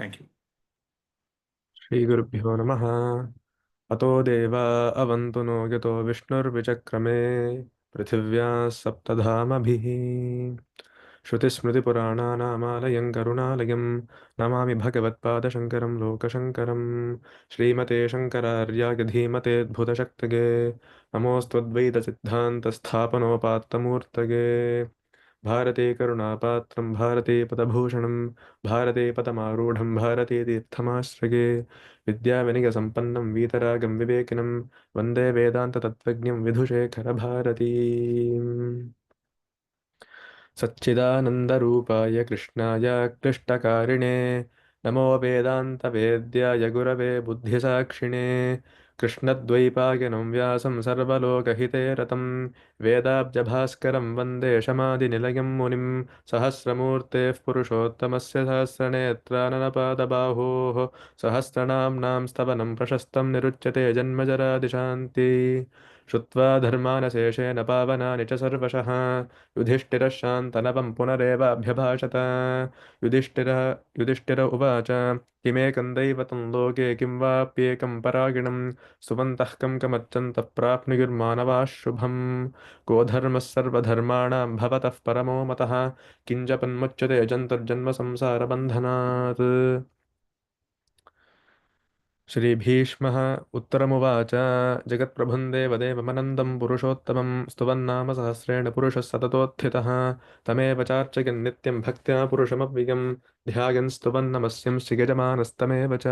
Thank you. श्रीगुरुभ्यो नमः। अतो देवा अवन्तु नो यतो विष्णुर्विचक्रमे पृथिव्याः सप्तधामभिः। श्रुतिस्मृतिपुराणानामालयं करुणालयं नमामि भगवत्पादशङ्करं लोकशङ्करं। श्रीमते शङ्करार्याय धीमतेऽद्भुतशक्तगे नमोऽस्त्वद्वैतसिद्धान्तस्थापनोपात्तमूर्तये। भारते करुणापात्रं भारते पदभूषणं भारते पदमारूढं भारते तीर्थमाश्रये। विद्याविनयसम्पन्नं वीतरागं विवेकिनं वन्दे वेदान्ततत्त्वज्ञं विधुशेखरभारतीम्। सच्चिदानन्दरूपाय कृष्णाय क्लिष्टकारिणे नमो वेदान्तवेद्याय गुरवे बुद्धिसाक्षिणे। कृष्णद्वैपायनं व्यासं सर्वलोकहिते रतं वेदाब्जभास्करं वन्दे शमादिनिलयं मुनिं। सहस्रमूर्तेः पुरुषोत्तमस्य सहस्रनेत्राननपादबाहोः सहस्रनाम्नां स्तवनं प्रशस्तं निरुच्यते जन्मजरादिशान्ति। श्रुत्वा धर्मानशेषेण पावनानि च सर्वशः युधिष्ठिरः पुनरेवाभ्यभाषत। युधिष्ठिरः युधिष्ठिर उवाच किमेकं दैवतं लोके किं वाप्येकं परागिणं सुबन्तः कं कमर्चन्तः प्राप्नुयुर्मानवाः शुभम्। को धर्मः सर्वधर्माणां भवतः परमो मतः किं जपन्मुच्यते जन्तुर्जन्म संसारबन्धनात्। श्रीभीष्मः उत्तरमुवाच जगत्प्रभुं देवदेवमनन्दं पुरुषोत्तमं स्तुवन्नाम सहस्रेण पुरुषः सततोत्थितः तमेव चार्चयन् नित्यं भक्त्या पुरुषमव्ययं ध्यायन् स्तुवन्नमस्यंसि यजमानस्तमेव च।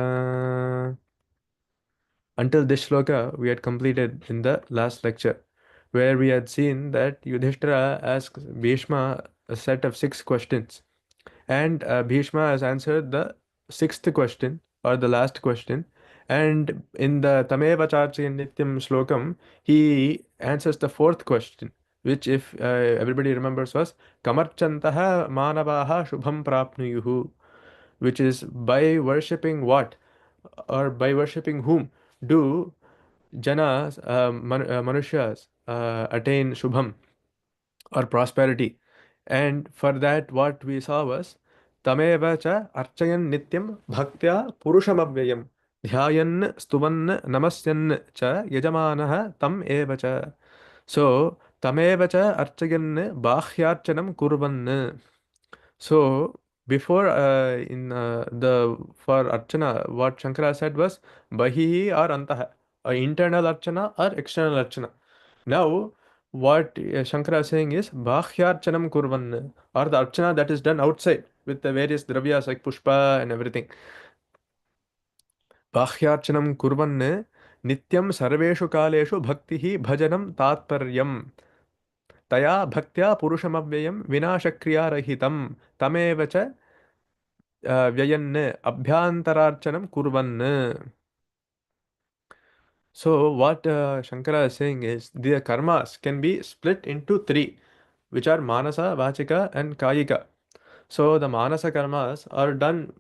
Until this shloka, we had completed in the last lecture, where we had seen that Yudhishthira asks Bhishma a set of 6 questions, and Bhishma has answered the sixth question or the last question. And in the Tameva Charchayan Nityam Shlokam, he answers the fourth question, which, if everybody remembers, was Kamarchantaha Manavaha Shubham Prapnuyuhu, which is by worshipping what or by worshipping whom do Janas, Manushas, attain Shubham or prosperity. And for that, what we saw was Tameva cha archayan nityam bhaktya purushamavyayam dhyayan stuvan namasyan cha yajamanaha tam eva cha. So, Tameva cha archayan bahyarchanam kurvan. So, before in the for Archana, what Shankara said was Bahihi or Antaha, internal Archana or external Archana. Now, what Shankara is saying is Bhahyarchanam Kurvan, or the Archana that is done outside with the various dravyas like Pushpa and everything. Bhahyarchanam Kurvan Nityam Sarveshu Kaleshu Bhaktihi Bhajanam Tatparyam. तया भक्त्या पुरुषमव्ययं विनाशक्रियारहितं तमेव च व्ययन् abhyantaraarchanam kurvan. So what Shankara is saying is the karmas can be split into three, which are manasa, vachika, and kayika. So the manasa karmas are done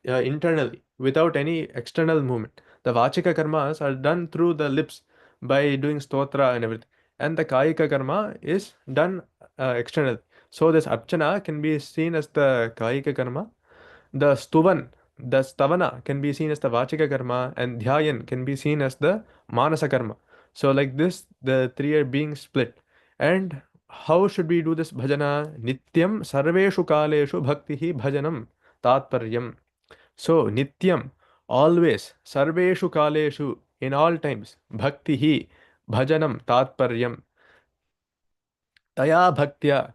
internally without any external movement. The vachika karmas are done through the lips by doing stotra and everything. And the kayika karma is done externally. So this archana can be seen as the kayika karma. The stuvan, the stavana can be seen as the vachika karma, and dhyayan can be seen as the manasa karma. So like this, the three are being split. And how should we do this bhajana? Nityam sarveshu kaleshu bhaktihi bhajanam tatparyam. So nityam, always, sarveshu kaleshu, in all times, bhaktihi bhajanam tatparyam. Taya bhaktya.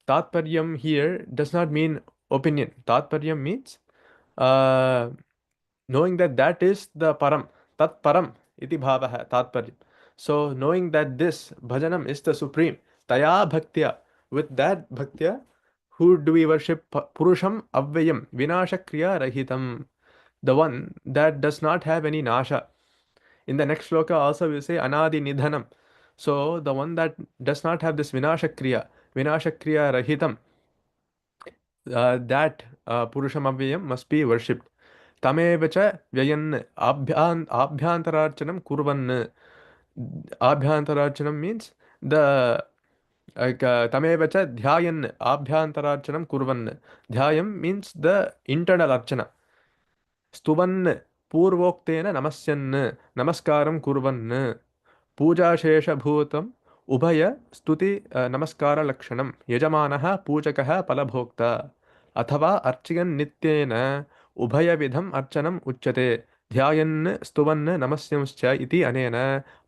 Tatparyam here does not mean opinion. Tatparyam means uh, knowing that that is the param, tat param iti bhavaha tatparyam. So knowing that this bhajanam is the supreme, taya bhaktya, with that bhaktya, who do we worship? Purusham avyayam vinasha kriya rahitam, the one that does not have any nasha. In the next shloka also we say anadi nidhanam. So the one that does not have this vinasha kriya rahitam, that Purusham Avyayam must be worshipped. Tameva cha vyayan abhyantararchanam kurvan. Abhyantararchanam means the tameva cha dhyayan abhyantararchanam kurvan. Dhyayam means the internal archana. स्तुवन् पूर्वोक्तेन नमस्यन् नमस्कारं कुर्वन् पूजाशेषभूतम् उभय स्तुति नमस्कारलक्षणं यजमानः पूजकः फलभोक्ता अथवा अर्चयन् नित्येन उभयविधम् अर्चनम् उच्यते ध्यायन् स्तुवन् नमस्यंश्च इति अनेन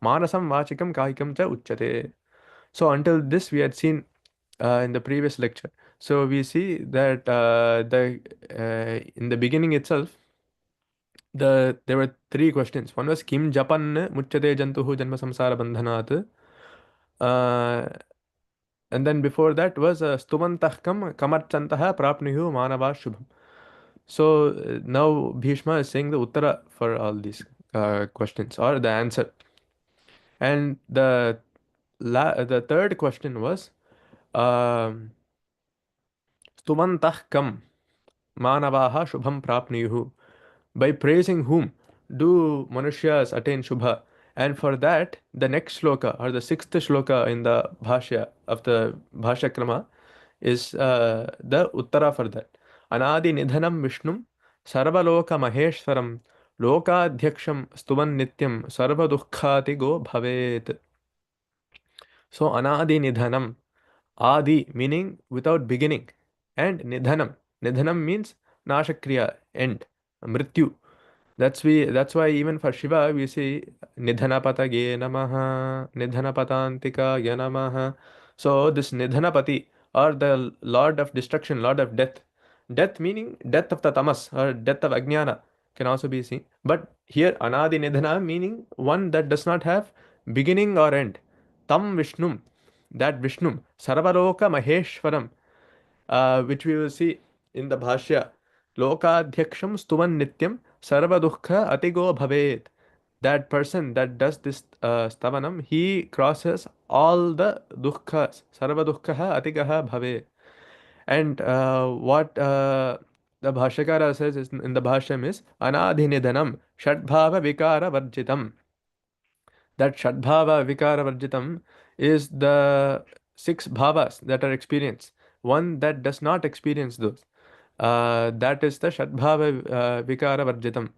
मानसं वाचिकं कायिकं च उच्यते. So until this we had seen in the previous lecture. So we see that in the beginning itself there were three questions. One was Kim Japan Muchyate Jantuhu Janma Samsara Bandhanat. Uh, and then before that was Stuvantah Kam Kamarchantaha Prapnihu Manava Shubham. So now Bhishma is saying the Uttara for all these questions or the answer. And the third question was um, Stuvantah Kam Manavaha Shubham Prapniyuhu. By praising whom do Manushya's attain Shubha? And for that, the next shloka or the sixth shloka in the Bhashya of the Bhashya Krama is the Uttara for that. Anadi Nidhanam Vishnum Sarvaloka Maheshwaram Lokadhyaksham Stuvan Nityam Sarva Dukkhati Go Bhavet. So Anadi Nidhanam, Adi meaning without beginning, and Nidhanam. Nidhanam means Nashakriya, end, Mrityu. That's why even for Shiva we say Nidhanapatage namaha, Nidhanapatantika namaha. So this Nidhanapati or the Lord of Destruction, Lord of Death. Death meaning death of the tamas or death of Ajnana can also be seen. But here Anadi Nidhana meaning one that does not have beginning or end. Tam Vishnum, that Vishnum, Sarvaloka Maheshwaram, which we will see in the Bhashya. Lokadhyaksham stuvan nityam sarva dukkha atigo bhavet. That person that does this stavanam, he crosses all the dukkhas. Sarva dukkha atigaha bhavet. And what the Bhashyakara says is in the Bhashyam is anadhinidhanam shadbhava vikara varjitam. That Shadbhava Vikara Varjitam is the six bhavas that are experienced. One that does not experience those. That is the Shadbhava Vikara Varjitam.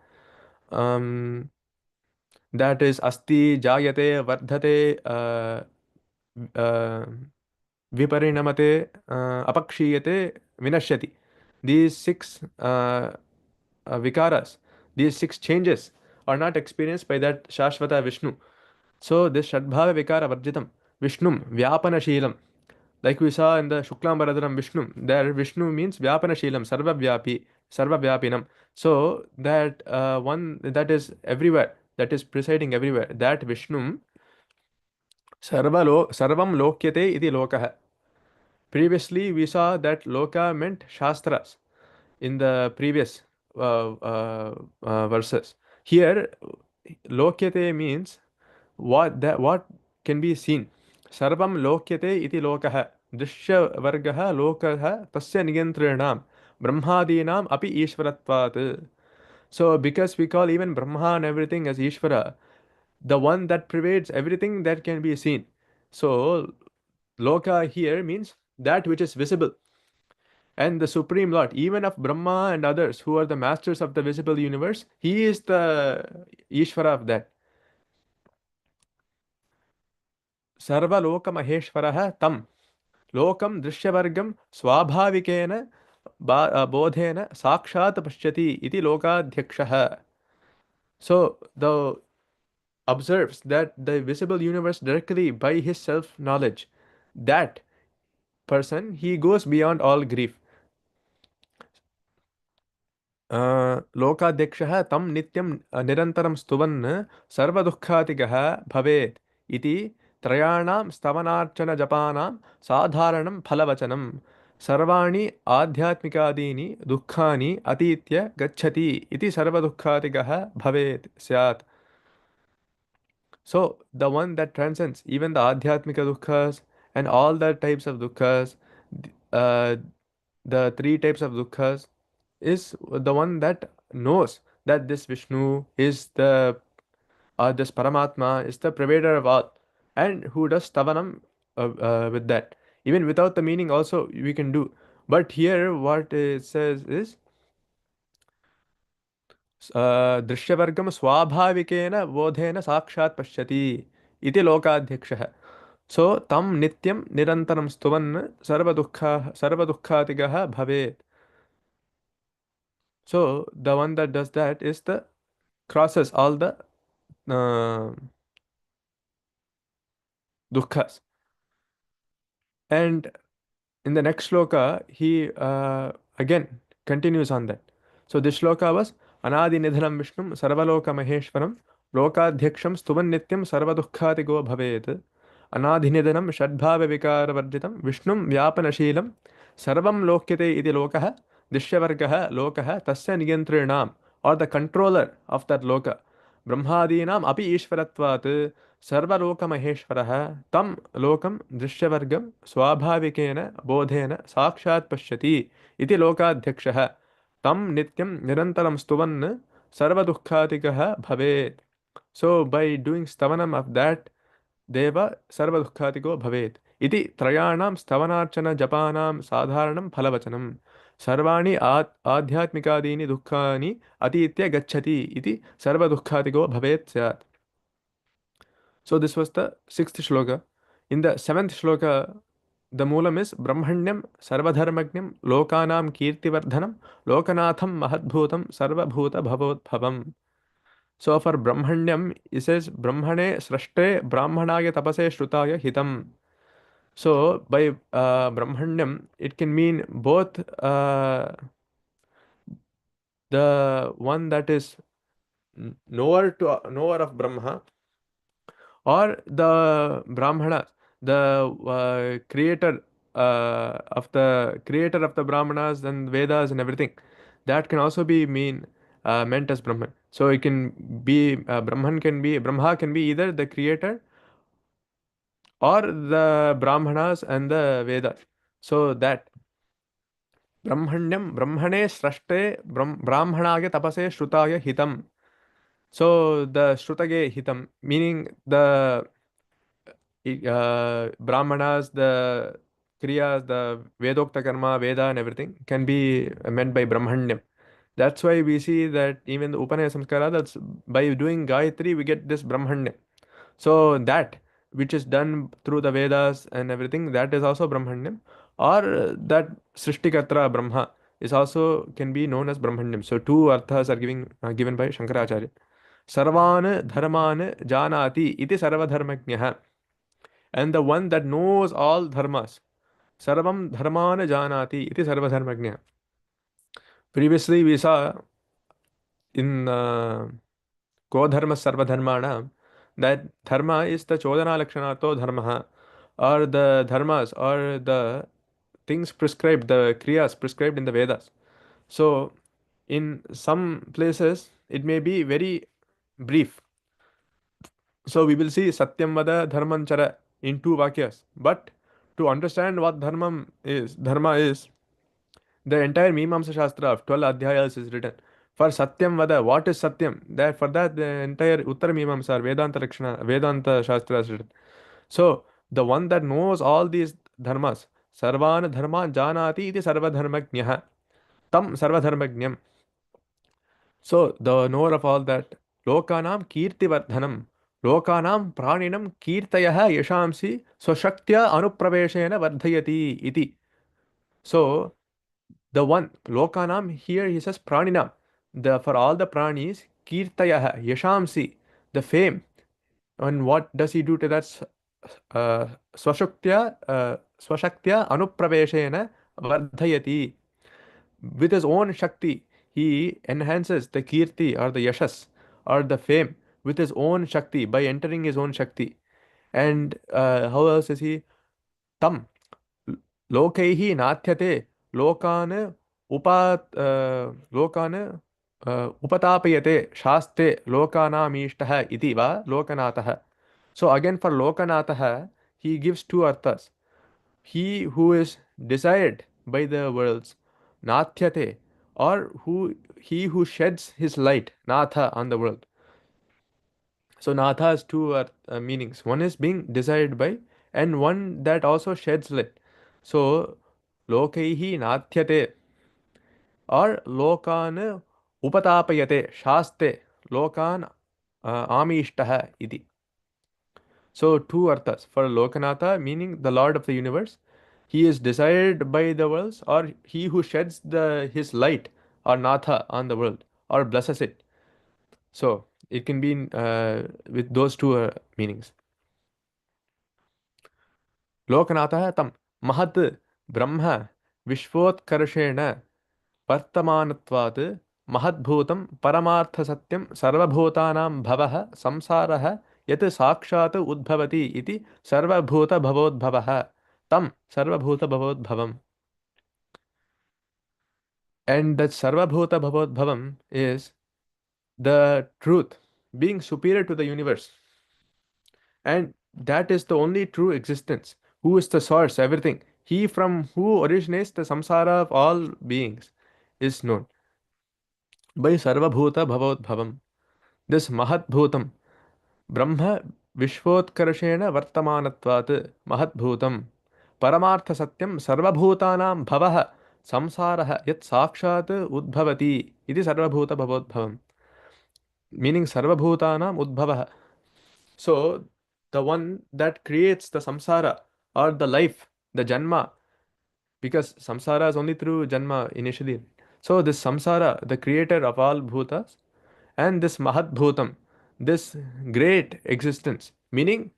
Um, that is Asti, Jayate, Vardhate, uh, Viparinamate, Apakshiyate, Vinashyati. These six vikaras, these six changes are not experienced by that Shashvata Vishnu. So this Shadbhava Vikara Varjitam, Vishnum, Vyapana Sheelam. Like we saw in the Shuklam Bharadaram Vishnu, there Vishnu means Vyapana Sheelam, Sarva Vyapi, Sarva Vyapinam. So that one that is everywhere, that is presiding everywhere, that Vishnu, Sarvam Lokyate iti Lokaha. Previously we saw that Loka meant Shastras in the previous verses. Here, Lokyate means what can be seen. Sarvam lokyate iti lokah. Drishya vargah lokah tasya niyantrinam. Brahmadinam api ishvaratvat. So because we call even Brahma and everything as Ishvara, the one that pervades everything that can be seen. So loka here means that which is visible. And the Supreme Lord, even of Brahma and others who are the masters of the visible universe, he is the Ishvara of that. सर्वलोकमहेश्वरः तं लोकं दृश्यवर्गं स्वाभाविकेन बोधेन साक्षात् पश्यति इति लोकाध्यक्षः. So the observes that the visible universe directly by his self knowledge. That person he goes beyond all grief. लोकाध्यक्षः तं नित्यं निरन्तरं स्तुवन् सर्वदुःखातिगः भवेत् इति त्रयाणां स्तवनार्चनजपानां साधारणं फलवचनं सर्वाणि आध्यात्मिकादीनि दुःखानि अतीत्य गच्छति इति सर्वदुःखातिगः भवेत् स्यात्. So the one that transcends even the adhyatmika dukkha's and all the types of dukkha's, uh, the three types of dukkha's, is the one that knows that this Vishnu is the this Paramatma is the pervader of all, and who does stavanam with that. Even without the meaning, also we can do. But here, what it says is दृश्यवर्गं स्वाभाविकेन बोधेन साक्षात् पश्यति इति लोकाध्यक्षः. सो तं नित्यं निरन्तरं स्तुवन् सर्वदुःखातिगः भवेत्. So the one that does that is the crosses all the dukhas. And in the next shloka, he again continues on that. So this shloka was Anadi Nidhanam Vishnum Sarvaloka Maheshwaram Lokadhyaksham Stuvan Nityam Sarvadukhatigo Bhavet Anadi Nidhanam Shadbhava Vikara Varjitam Vishnum Vyapanashilam Sarvam Lokyate Iti Lokaha Dishyavargaha Lokaha Tasya Niyantrinam, or the controller of that loka. Brahmadinam Api Ishvaratvat Sarvalokamaheshwarah Tam Lokam Drishavargam Swabhavikena Bodhena Sakshat Pashyati Iti Lokadhyakshah Tam Nityam Nirantaram Stuvan Sarvadukhatikaha Bhavet. So by doing stavanam of that Deva Sarvadukhatiko Bhavet. Iti Trayanam Stavanarchana Japanam Sadharanam Phalavachanam Sarvani Adhyatmikadini Dukkani Atitya Gachati Iti Sarvadukhatiko Bhavet Syat. So this was the sixth shloka. In the seventh shloka, the moolam is Brahmanyam Sarvadharmagnyam Lokanam Kirtivardhanam Lokanatham Mahadbhutam Sarvabhuta Bhavotbhavam. So for Brahmanyam, it says Brahmane Srashte Brahmanaya Tapase Shrutaya Hitam. So by Brahmanyam, it can mean both the one that is knower of Brahma, or the Brahmanas, the creator of the Brahmanas and Vedas and everything. That can also be meant as Brahman. So it can be Brahma can be either the creator or the Brahmanas and the Vedas. So that Brahmane Srashte Brahmanage Tapase Shrutaya Hitam. So the Shrutage Hitam, meaning the Brahmanas, the Kriyas, the Vedokta Karma, Veda, and everything can be meant by Brahmanyam. That's why we see that even the Upanaya Samskara, that's by doing Gayatri, we get this Brahmanyam. So that which is done through the Vedas and everything, that is also Brahmanyam. Or that Srishtikatra Brahma is also can be known as Brahmanyam. So two arthas are given by Shankaracharya. Sarvan dharman janati iti sarvadharmajnah. And the one that knows all dharmas. Sarvam dharmana janati iti sarvadharmagnya. Previously we saw in Kodharma Sarvadharmana that dharma is the Chodana Lakshanato dharma, or the dharmas or the things prescribed, the kriyas prescribed in the Vedas. So in some places it may be very brief. So we will see Satyam Vada Dharmanchara in two vakyas. But to understand what dharma is, the entire Mimamsa Shastra of 12 adhyayas is written. For Satyam Vada, what is Satyam? That for that the entire Uttara Mimamsa or Vedanta Shastra is written. So the one that knows all these dharmas, Sarvana Dharma Janati iti Sarvadharmagnyah. Tam Sarvadharmagnyam. So the knower of all that, Lokanam Kirtivardhanam, Lokanam Praninam Kirtayaha Yashamsi Swashaktya Anupraveshena Vardhayati iti. So the one, Lokanam, here he says Praninam, for all the pranis, Kirtayaha Yashamsi, the fame. And what does he do to that? Swashaktya Anupraveshena Vardhayati. With his own Shakti, he enhances the Kirti or the Yashas or the fame with his own Shakti by entering his own Shakti. And how else is he? Tam Lokaihi Nathyate Lokan Lokan Upatapayate Shaste Lokanamishtah iti va Lokanataha. So again for Lokanataha, he gives two arthas. He who is desired by the worlds, nathyate, or he who sheds his light, natha, on the world. So natha has two meanings. One is being desired by, and one that also sheds light. So lokaihi nathyate, or lokan उपतापयते शास्ते लोकान् आमीष्टः इति. So two arthas for Lokanatha, meaning the Lord of the universe. He is desired by the worlds, or he who sheds the his light, or Natha on the world, or blesses it. So it can be with those two meanings. Lokanatha tam mahat brahma vishvotkarshena वर्तमानत्वात् महद्भूतं परमार्थसत्यं सर्वभूतानां भवः संसारः यत् साक्षात् उद्भवति इति सर्वभूतभवोद्भवः तं सर्वभूतभवोद्भवम्. And that sarvabhuta is the truth being superior to the universe, and that is the only true existence. Who is the source, everything? He from who originates the samsara of all beings is known by sarvabhuta bhavodbhavam. This Mahatbhutam, Brahma Vishvotkarshena Vartamanatvat Mahatbhutam, Paramartha Satyam Sarvabhutanam Bhavaha Samsaraha Yat Sakshat Udbhavati, Iti Sarvabhuta Bhavodbhavam, meaning Sarvabhutanam Udbhavaha. So, the one that creates the samsara or the life, the janma, because samsara is only through janma initially. So, this samsara, the creator of all bhutas, and this Mahat Bhutam, this great existence, meaning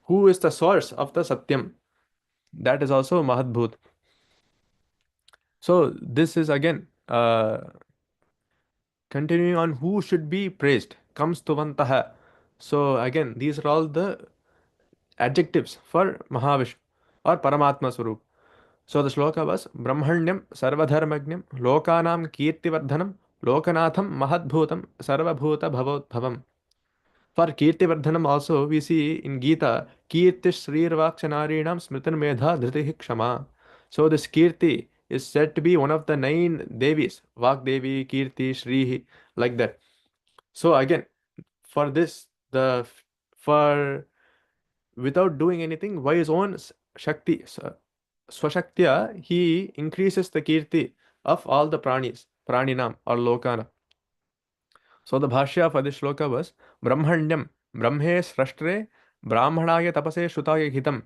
who is the source of the Satyam, that is also Mahat Bhut. So this is again continuing on who should be praised, comes Tuvantaha. So again, these are all the adjectives for Mahavishnu or Paramatma Swarup. So the shloka was Brahmanyam Sarvadharmagnyam Lokanam Kirtivardhanam Lokanatham Mahadbhutam Sarvabhuta Bhavotbhavam. For Kirtivardhanam also we see in Gita, Kirti Srirvaksanarinam Smritan Medha Dhritihi Kshama. So this Kirti is said to be one of the 9 Devis, Vagdevi, Kirti, Shrihi, like that. So again, for this, for without doing anything, by his own Shakti, Swashaktya, he increases the Kirti of all the pranis, Praninam or Lokana. So the Bhashya for this shloka was Brahmanyam, Brahme Srashtre, Brahmanaya Tapase Shrutaya Hitam,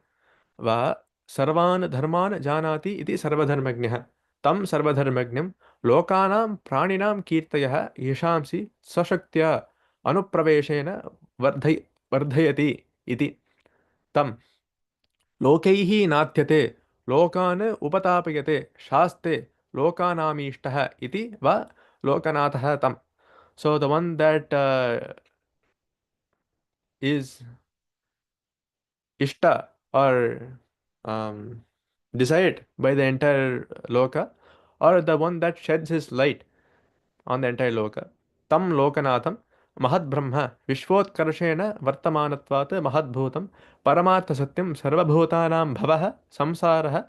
Va Sarvan Dharman Janati iti Sarvadharmagnyah. Tam Sarvadharmagnam, Lokanam Praninam Kirtayah Yeshamsi Sashaktya Anupraveshena Vardhayati iti. Tam Lokaihi Natyate, Lokan Upatapayate, Shaste, Lokanamishtah iti va Lokanatha tam. So the one that is Ishta or desired by the entire Loka, or the one that sheds his light on the entire Loka. Tam Lokanatham Mahad Brahma Vishvotkarshena Vartamanatvat Mahadbhutam Paramartha Satyam Sarvabhutanam Bhavaha Samsaraha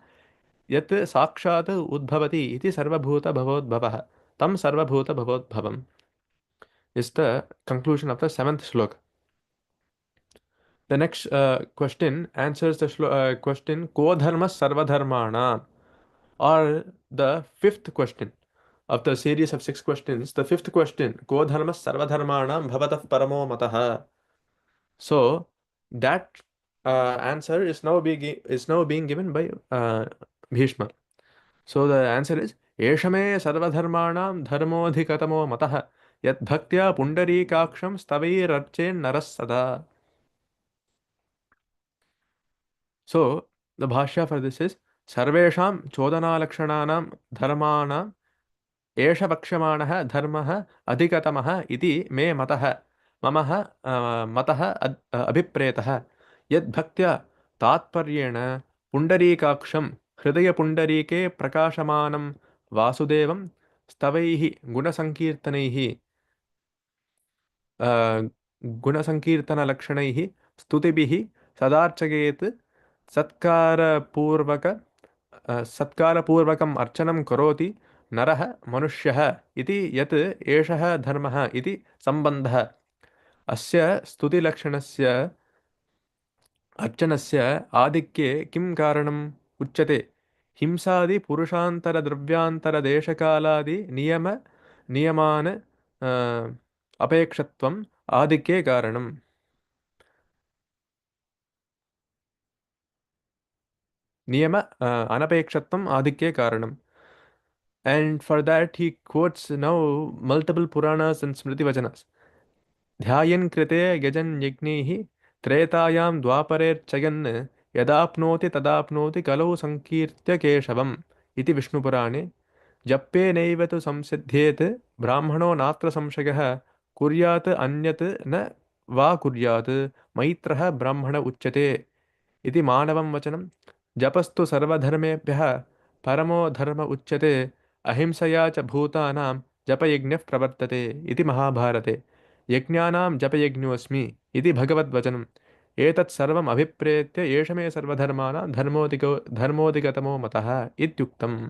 Yat Sakshat Udbhavati iti Sarvabhuta Bhavodbhavaha. Tam Sarvabhuta Bhavodbhavam is the conclusion of the 7th shloka. The next question answers the question Ko dharma sarvadharmana, or the 5th question of the series of 6 questions. The 5th question Ko dharma sarvadharmana bhavatah paramo mataha. So that answer is now being given by Bhishma. So the answer is Eshame sarvadharmanam dharmodhikatamo matah yat bhaktya pundarikaksham stavairarchen naras sada. So the bhashya for this is Sarvesham Chodana Lakshananam Dharmanam Esha Vakshamanah Dharmah Adhikatamah iti me matah mamaha matah abhipretah yad bhaktya tatparyena pundarikaksham hridaya pundarike prakashamanam vasudevam stavaihi gunasankirtanaihi गुणसङ्कीर्तनलक्षणैः स्तुतिभिः सदार्चयेत् सत्कारपूर्वक सत्कारपूर्वकम् अर्चनं करोति नरः मनुष्यः इति यत् एषः धर्मः इति सम्बन्धः अस्य स्तुतिलक्षणस्य अर्चनस्य आधिक्ये किं कारणम् उच्यते हिंसादि पुरुषान्तरद्रव्यान्तरदेशकालादि नियमान् अपेक्षत्वम् आधिक्ये कारणम्. नियम अनपेक्षत्वम् आधिक्ये कारणम्. And for that he quotes now multiple Puranas and Smriti Vachanas. ध्यायन् कृते यजन् यज्ञैः त्रेतायां द्वापरेर्चयन् यदाप्नोति तदाप्नोति कलौ संकीर्त्य केशवम् इति विष्णुपुराणे. जप्येनैव तु संसिध्येत् ब्राह्मणो नात्र संशयः कुर्यात् अन्यत् न वा कुर्यात् मैत्रः ब्राह्मण उच्यते इति मानवं वचनं. जपस्तु सर्वधर्मेभ्यः परमो धर्म उच्यते अहिंसया च भूतानां जपयज्ञः प्रवर्तते इति महाभारते. यज्ञानां जपयज्ञोऽस्मि इति भगवद्वचनम्. एतत् सर्वम् अभिप्रेत्य एष मे सर्वधर्माणां धर्मोऽधिगतमो मतः इत्युक्तम्.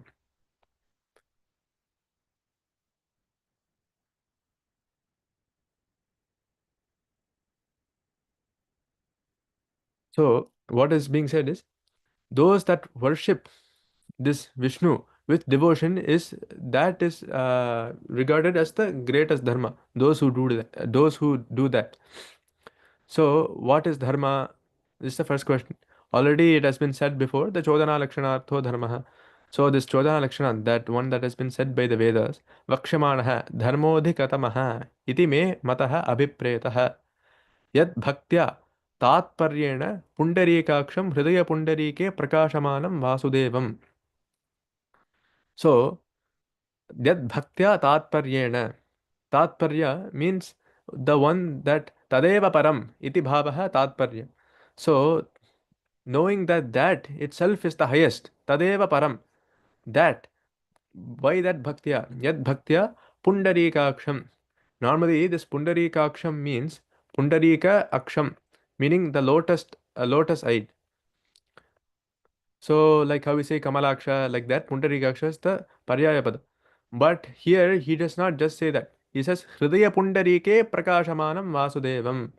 So what is being said is those that worship this Vishnu with devotion is regarded as the greatest dharma. Those who do that. So what is dharma? This is the first question. Already it has been said before, the Chodana Lakshanartho Dharma. So this Chodana Lakshana, that one that has been said by the Vedas, Vakshamanaha Dharmodhikatamaha iti me mataha abhipretah yad bhaktya तात्पर्येण पुंडरीकाक्षं हृदय पुंडरीके प्रकाशमानं वासुदेवम्. So yad bhaktya tatparyena. Tatparya means the one that tadeva param iti bhavaha tatparya. So knowing that that itself is the highest, tadeva param, that, why that bhaktya? Yad bhaktya pundarikaksham. Normally this pundarikaksham means pundarika aksham, meaning the lotus eye. So, like how we say Kamalaksha, like that, Pundarikaksha is the Paryaya pada. But here he does not just say that. He says Hridaya Pundarike Prakashamanam Vasudevam,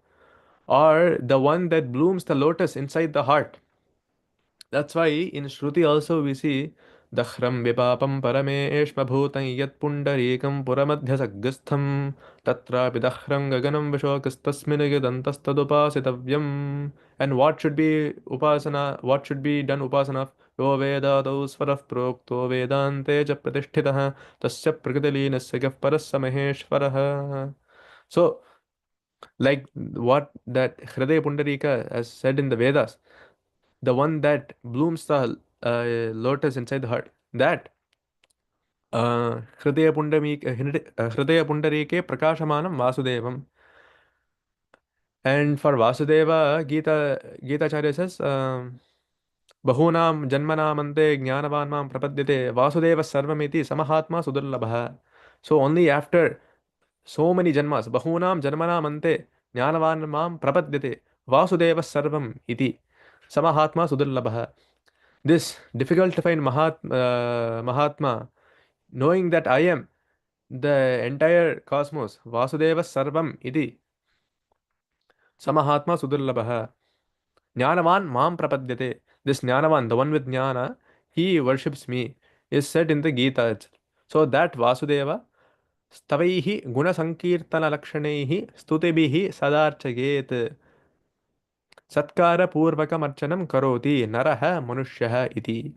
or the one that blooms the lotus inside the heart. That's why in Shruti also we see Dakhram Vipapam Parameshma Bhutan Yat Pundarikam Puramadhyasaggastham Tatra Pidakhram Gaganam Vishokastasmin Yudantastadupasitavyam. And what should be upasana? What should be done upasana of? Yo Vedadau Svarah Prokto Vedante Cha Pratishtitah Tasya Prakritilīnasya Gah Parasya Maheshwarah. So, like what that Hridaya Pundarika has said in the Vedas, the one that blooms the lotus inside the heart, that Hridaya Pundarike Prakashamanam Vasudevam. And for Vasudeva, Gita Acharya says, Bahunam Janmanamante Jnanavan Mam Prapadyate Vasudeva Sarvamiti Samahatma Sudurlabha. So only after so many janmas, Bahunam Janmanamante Jnanavan Mam Prapadyate Vasudeva Sarvam iti Samahatma Sudurlabha. This difficult to find Mahatma, knowing that I am the entire cosmos, Vasudeva Sarvam iti Samahatma Sudurlabha. Jnanavan Mam Prapadyate. This Jnanavan, the one with Jnana, he worships me, is said in the Gita itself. So that Vasudeva stavaihi gunasankirtana lakshanaihi stutibihi sadarchaget satkara purvakam archanam karoti naraha manushyaha iti.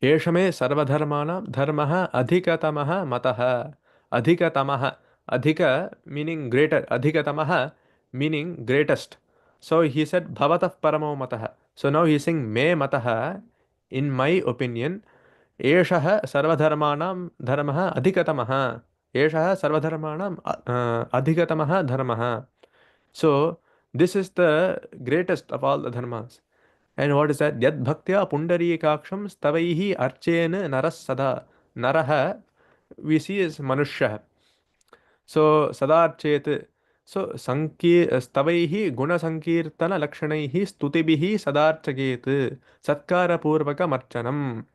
एष मे सर्वधर्माणां धर्मः अधिकतमः मतः. अधिकतमः. अधिक meaning greater. अधिकतमः meaning greatest. So he said bhavatah paramo matah. So now he is saying me matah, in my opinion, एषः सर्वधर्माणां धर्मः अधिकतमः. एषः सर्वधर्माणां अधिकतमः धर्मः. So this is the greatest of all the dharmas. And what is that? Yad bhaktya pundarikaksham stavaihi archen naras sada. Naraha we see is manushya. So sadarchet. So stavaihi guna sankirtana lakshanaihi stutibihi sadarchaget satkara purvaka marchanam.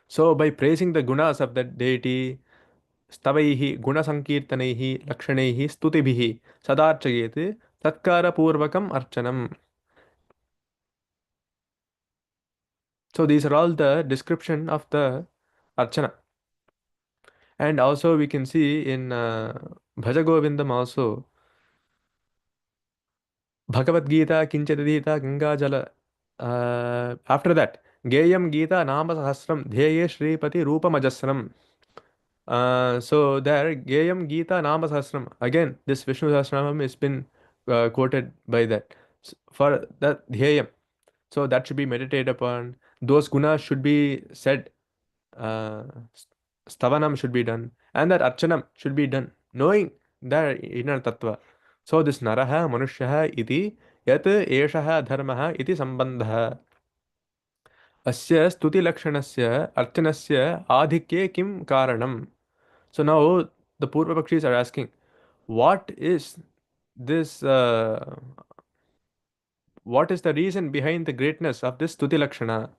So by praising the gunas of that deity, stavaihi guna sankirtanaihi lakshanaihi stutibihi sadarchaget satkara purvakam archanam. So these are all the description of the Archana. And also we can see in Bhaja Govindam also, Bhagavad Gita, Kinchadita, Ganga Jala. After that, Geyam Gita Nama Sahasram, Dheye Shripati Rupa Majasram. So there, Geyam Gita Nama Sahasram. Again, this Vishnu Sahasranam has been quoted by that. For that Dheyam. So that should be meditated upon. Those gunas should be said. Uh, Stavanam should be done. And that Archanam should be done. Knowing the inner tattva. So this Naraha, Manushyaha iti yat eshaha dharmaha iti sambandha. Asya stuti lakshanasya archanasya adhikye kim karanam. So now the Purva Pakshis are asking, what is this? What is the reason behind the greatness of this Stuti Lakshana?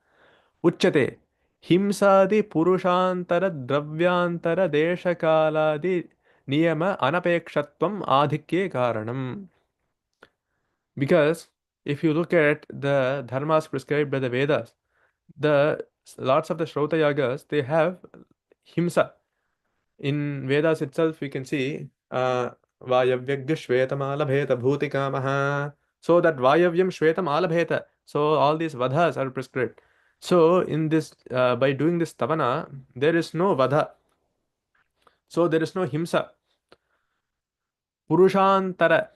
Uchyate Himsadi Purushantara Dravyantara Deshakaladi Niyama Anapekshatvam Adhikye Karanam. Because if you look at the dharmas prescribed by the Vedas, the lots of the Shrota Yagas, they have himsa. In Vedas itself, we can see Vayavyagya Shvetamala Bhutikamaha. So that Vayavyam Shvetam Alabheta. So all these vadhas are prescribed. So in this, by doing this tavana, there is no vadha. So there is no himsa. Purushantara.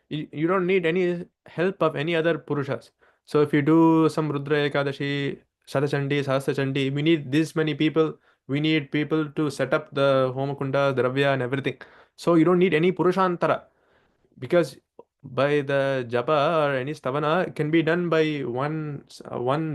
You don't need any help of any other purushas. So if you do some Rudra Ekadashi, Shatachandi, Sahasrachandi, we need this many people. We need people to set up the Homakunda, Dravya, and everything. So you don't need any Purushantara, because by the japa or any stavana can be done by one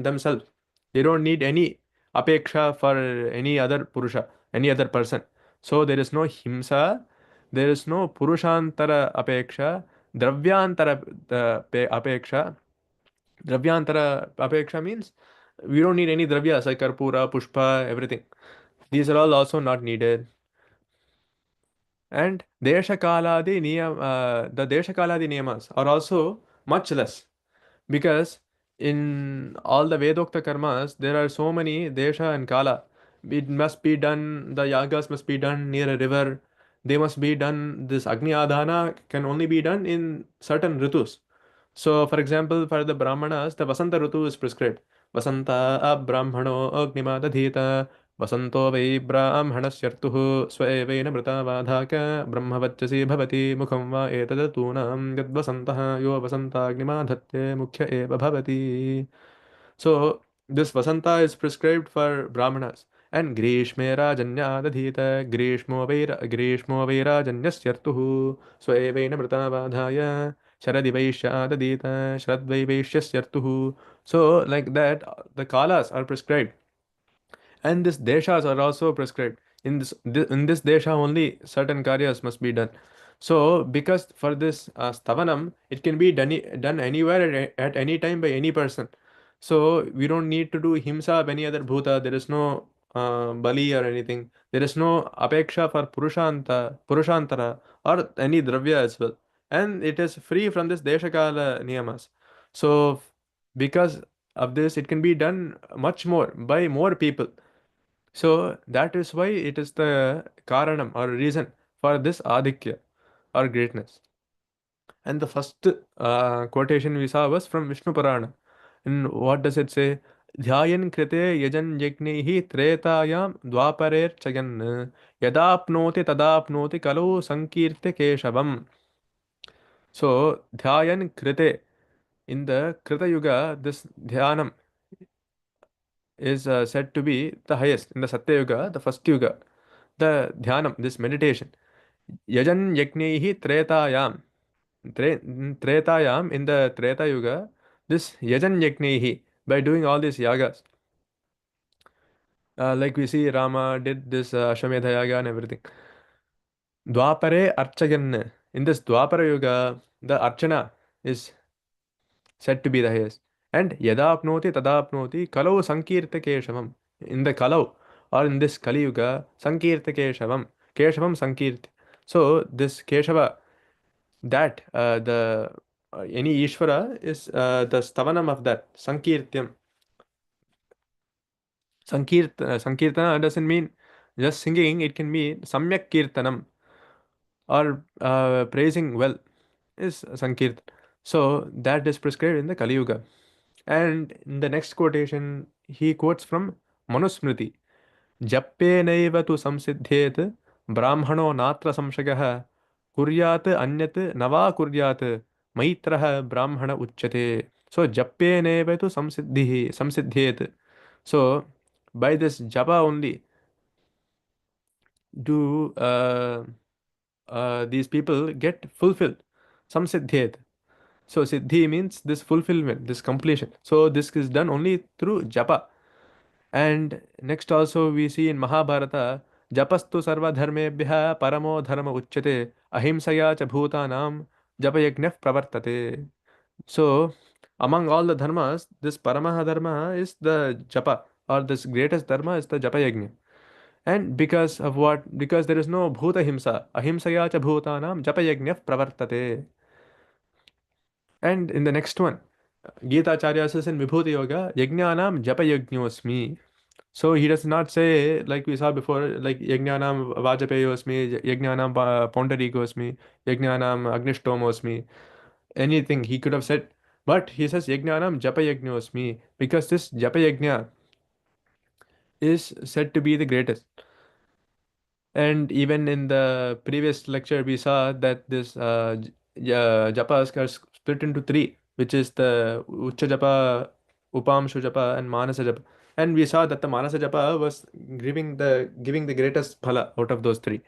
themselves. They don't need any apeksha for any other purusha, any other person. So there is no himsa, there is no purushantara apeksha, dravyantara apeksha. Dravyantara apeksha means we don't need any dravyas like karpura, pushpa, everything. These are all also not needed. And the Deshakaladi niyamas are also much less, because in all the Vedokta karmas there are so many Desha and Kala. It must be done, the yagas must be done near a river, they must be done, this Agni Adhana can only be done in certain ritus. So, for example, for the Brahmanas, the Vasanta Ritu is prescribed. Vasanta Abrahmano Agnimadadhita Vasanto Vai Brahmanasyartuhu Swaevaina Mritavadhaka Brahmavachasi Bhavati Mukham Va Etadatunam Yadvasantaha Yo Vasantagnimadhatye Mukhya Eva Bhavati. So, this Vasanta is prescribed for Brahmanas. And Grishme Rajanyadadhita Grishmo Vairajanyasyartuhu Swaevaina Mritavadhaya Sharadi Vaishyadadita Sharadvai Vaishyasyartuhu. So, like that, the kalas are prescribed, and this deshas are also prescribed. In this desha only certain karyas must be done. So because for this stavanam, it can be done anywhere at any time by any person. So we don't need to do himsa of any other bhuta. There is no bali or anything. There is no apeksha for purushantara or any dravya as well, and it is free from this deshakala niyamas. So because of this, it can be done much more by more people. So that is why it is the karanam or reason for this adhikya or greatness. And the first quotation we saw was from Vishnu Purana. And what does it say? Dhyayan krite yajan yajnehi tretayam dwaparer chayan yadapnoti tadapnoti kalu sankirte keshavam. So dhyayan krite, in the Krita Yuga, this dhyanam is said to be the highest. In the Satya Yuga, the first Yuga, the dhyanam, this meditation. Yajan yajnehi tretayam. Tretayam, in the Treta Yuga, this yajan yajnehi, by doing all these yagas. Like we see Rama did this Ashwamedha yaga and everything. Dwapare archayan. In this Dwapara Yuga, the Archana is said to be the highest. And yadapnoti tadapnoti kalau sankirta keshavam. In the kalau, or in this Kali Yuga, sankirta keshavam. Keshavam sankirta. So this Keshava, that the any Ishvara is the stavanam of that Sankirtyam. Sankirtana doesn't mean Just singing, it can be samyak kirtanam, or praising well is sankirtan. So that is prescribed in the Kali Yuga. And in the next quotation, he quotes from Manusmriti. जप्येनैव तु संसिध्येत् ब्राह्मणो नात्र संशयः कुर्यात् अन्यत् न वा कुर्यात् मैत्रः ब्राह्मण उच्यते. So जप्येनैव तु संसिध्येत्. So by this japa only do these people get fulfilled. Samsiddhyet. So siddhi means this fulfillment, this completion. So this is done only through japa. And next also we see in Mahabharata, japastu sarva dharmebhya paramo dharma uchyate ahimsaya cha bhutanam japayajnah pravartate. So among all the dharmas, this paramaha dharma is the japa, or this greatest dharma is the japa yajna. And because of what? Because there is no bhuta himsa. Ahimsaya cha bhutanam japa yajnah pravartate. And in the next one, Gita Acharya says in Vibhuti Yoga, Yajnanam japa yajñosmi. So he does not say, like we saw before, like Yajnanam Vajapayosmi, Yajnanam Pondarikosmi, Yajnanam Agnishtomosmi, anything he could have said. But he says Yajnanam Japayajñosmi because this Japayajna is said to be the greatest. And even in the previous lecture, we saw that this japas are split into three, which is the Ucha japa, Upamshu japa, and Manasa japa. And we saw that the Manasa japa was giving the greatest phala out of those three.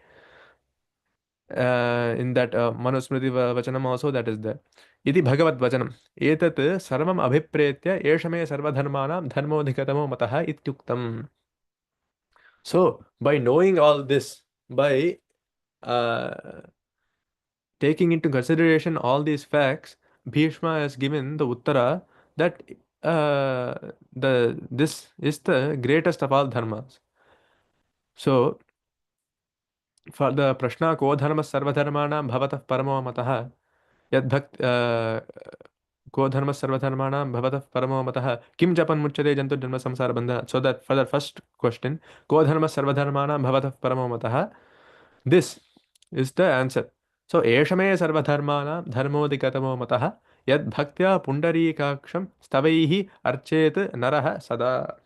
In that Manusmriti Vachanam also that is there. Iti Bhagavad Vachanam. Etat sarvam abhipretya eshame sarvadharmanam dharmodhikatamo mataha ityuktam. So, by knowing all this, by uh, taking into consideration all these facts, Bhishma has given the Uttara that this is the greatest of all dharmas. So, for the Prashna ko dharma sarvadharmanam bhavatah paramo matah yad को धर्म सर्वधर्माणां भवतः परमो मतः किं जपन् मुच्यते जन्तु जन्म संसार बन्धः. So that for the first question, को धर्म सर्वधर्माणां भवतः परमो मतः, this is the answer. So एषमे सर्वधर्माणां धर्मोऽधिगतमो मतः यद् भक्त्या पुण्डरीकाक्षं स्तवैः अर्चेत् नरः सदा.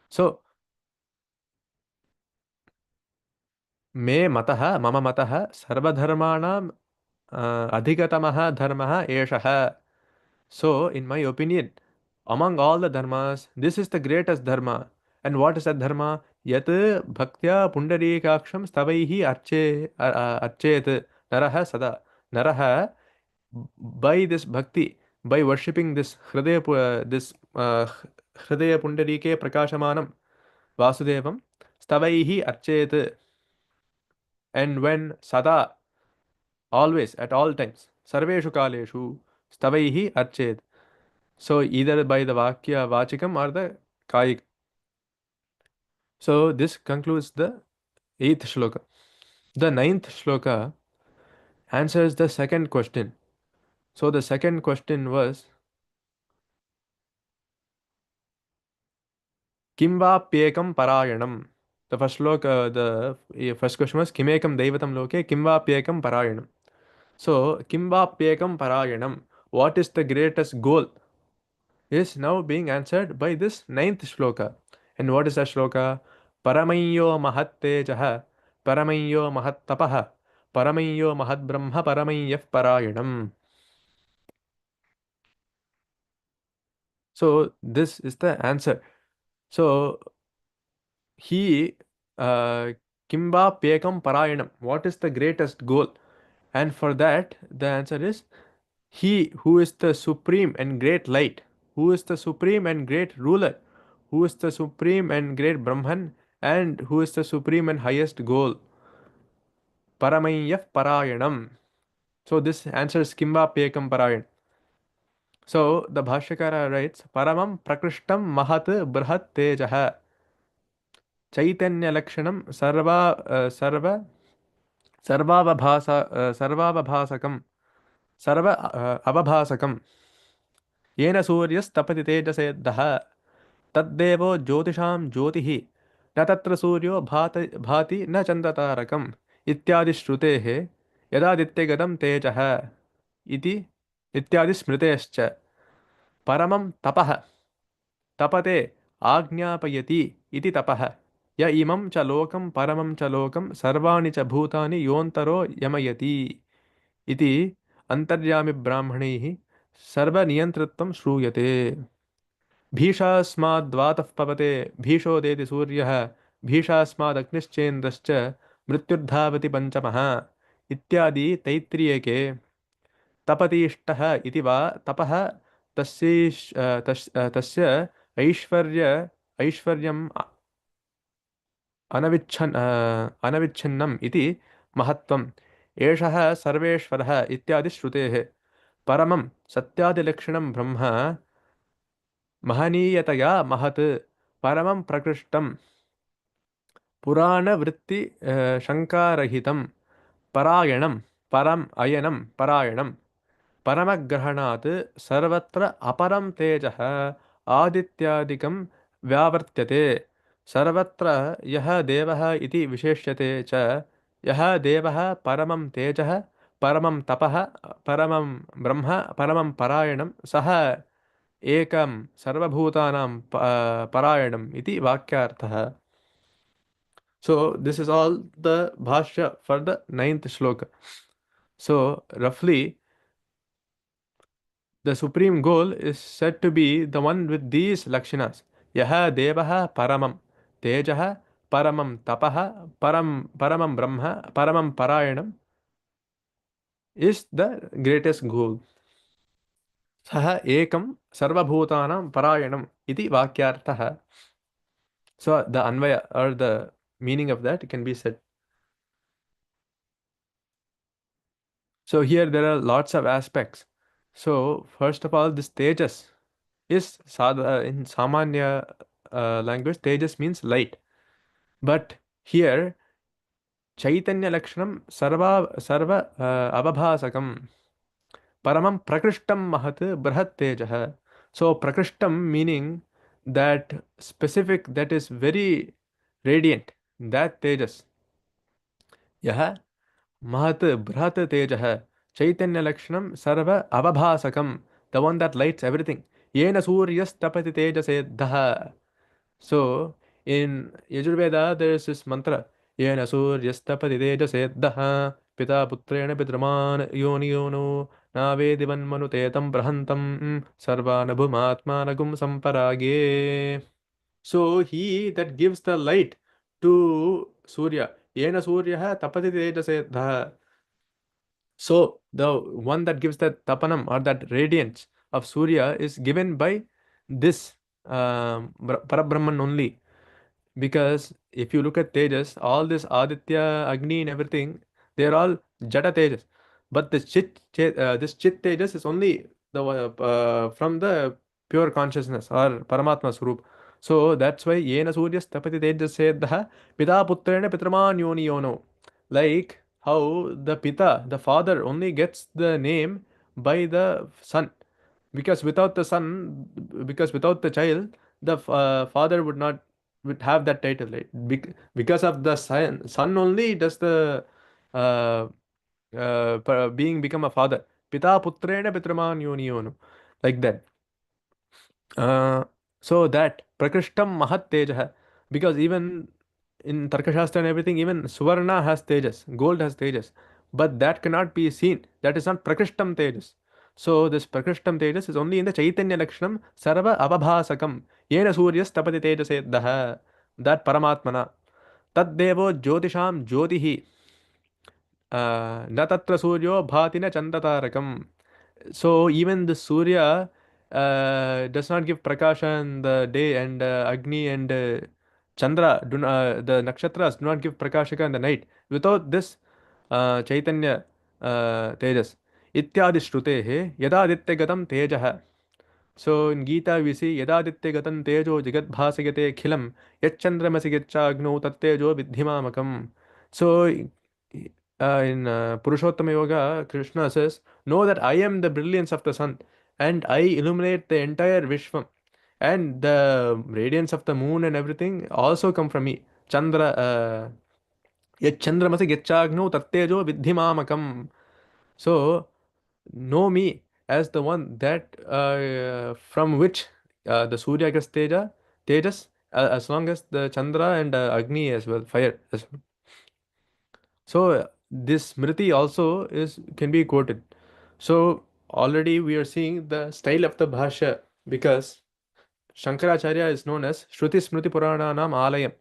So मे मतः मम मतः सर्वधर्माणां अधिगतमः धर्मः एषः. So, in my opinion, among all the dharmas, this is the greatest dharma. And what is that dharma? Yat bhaktya pundarikaksham stavaihi archet naraha sada. Naraha, by this bhakti, by worshipping this hridaya pundarike prakashamanam vasudevam stavaihi archet. And when sada, always, at all times, sarveshu kaleshu stavaihi archet. So either by the Vakya Vachikam or the Kayik. So this concludes the 8th shloka. The 9th shloka answers the second question. So the second question was Kim Vapyekam Parayanam. The first shloka, the first question was Kimekam Daivatam Loke Kim Vapyekam Parayanam. So Kim Vapyekam Parayanam. What is the greatest goal? Is now being answered by this 9th shloka. And what is that shloka? Paramayyo mahattejaha, paramayyo mahattapaha, paramayyo mahadbrahma, paramayyah parayanam. So this is the answer. So he kimba pekam parayanam. What is the greatest goal? And for that, the answer is he who is the supreme and great light, who is the supreme and great ruler, who is the supreme and great Brahman, and who is the supreme and highest goal. Paramayah Parayanam. So this answers Kimba Pekam Parayan. So the Bhashyakara writes Paramam Prakrishtam Mahat Brahat Tejaha Chaitanya Lakshanam Sarvavabhasakam Sarva Avabhasakam Yena Suryas Tapati Tejase Daha Taddevo Jyotisham Jyotihi न तत्र सूर्यो भाति न चन्द्रतारकम् इत्यादि श्रुतेः यदादित्यगतं तेजः इति इत्यादि स्मृतेश्च परमं तपः तपते आज्ञापयति इति तपः य इमं च लोकं परमं च लोकं सर्वाणि च भूतानि योऽन्तरो यमयति इति अन्तर्यामि ब्राह्मणैः सर्वनियन्तृत्वं श्रूयते भीषास्माद्वातः पवते भीषोदेति सूर्यः भीषास्मादग्निश्चेन्द्रश्च मृत्युर्धावति पञ्चमः इत्यादि तैत्तिरीयके तपतीष्टः इति वा तपः तस्य ऐश्वर्यम् अनविच्छिन्नम् इति महत्त्वम् एषः सर्वेश्वरः इत्यादि श्रुतेः परमं सत्यादिलक्षणं ब्रह्म महनीयतया महत् परमं प्रकृष्टं पुराणवृत्ति शङ्कारहितं परायणं परम् अयनं परायणं परमग्रहणात् सर्वत्र अपरं तेजः आदित्यादिकं व्यावर्त्यते सर्वत्र यः देवः इति विशेष्यते च यः देवः परमं तेजः परमं तपः परमं ब्रह्म परमं परायणं सः एकं सर्वभूतानां परायणम् इति वाक्यार्थः. So this is all the Bhashya for the ninth shloka. So roughly the supreme goal is said to be the one with these lakshanas. Yaha devaha paramam tejaha paramam tapaha paramam brahma paramam parayanam is the greatest goal. Saha ekam sarvabhutanam parayanam iti vakyarthaha. So the anvaya or the meaning of that can be said. So here there are lots of aspects. So first of all, this tejas is in Samanya language, tejas means light. But here Chaitanya Lakshanam sarva avabhasakam paramam prakrishtam mahat brahat tejah. So prakrishtam meaning that specific, that is very radiant, that tejas. Yah Mahat Bhrata Tejaha Chaitanya Lakshanam Sarva Avabhasakam, the one that lights everything. Yena Suryas Tapati Tejaseddaha. So in Yajurveda there is this mantra Yena Suryas Tapati Tejaseddaha Pita Putrena Pitraman Yoni Yono Navedivan Manutetam Prahantam Sarvanabhumatmanagum Samparage. So he that gives the light to Surya. Yena Surya tapati tejasedha. So the one that gives that tapanam or that radiance of Surya is given by this Parabrahman only. Because if you look at Tejas, all this Aditya, Agni and everything, they are all Jata Tejas. But this Chit Tejas is only the from the pure consciousness or Paramatma Swarup. So that's why Yena Suryas Tapati Tejasedha Pita Putrena Pitraman Yoni Yono. Like how the Pita, the father, only gets the name by the son. Because without the son, because without the child, the father would have that title, right? Because of the son only does the uh, being become a father. Pita putrena pitraman yoniyonu. Like that. Uh, so that prakrishtam mahat tejah. Because even in Tarkashastra and everything, even Suvarna has tejas, gold has tejas, but that cannot be seen. That is not Prakrishtam tejas. So this Prakrishtam tejas is only in the Chaitanya Lakshanam Sarva Avabhasakam. Yena Suryas Tapati Tejaseddaha. That Paramatmana. Tad Devo Jyotisham Jyotihi. Na Tatra Suryo Bhatina Chandatarakam. So even the Surya does not give prakasha in the day, and Agni and Chandra, the nakshatras do not give prakashika in the night. Without this Chaitanya Tejas. Ityadi Shrutehe Yadaditya Gatam Tejaha. So in Gita we see Yadaditya Gatam Tejo Jagat Bhasagate Khilam Yachandramasi Gachagno Tattejo Vidhimamakam. So in Purushottama Yoga, Krishna says, know that I am the brilliance of the sun and I illuminate the entire Vishwam. and the radiance of the moon and everything also come from me. Chandra, Yachandramasi Yachagno Tattejo Vidhimamakam. So know me as the one that from which the Surya gets Tejas, as long as the Chandra and Agni as well, fire as well. So this Smriti also is can be quoted. So already we are seeing the style of the Bhashya because Shankaracharya is known as Shruti Smriti Purananam Alayam.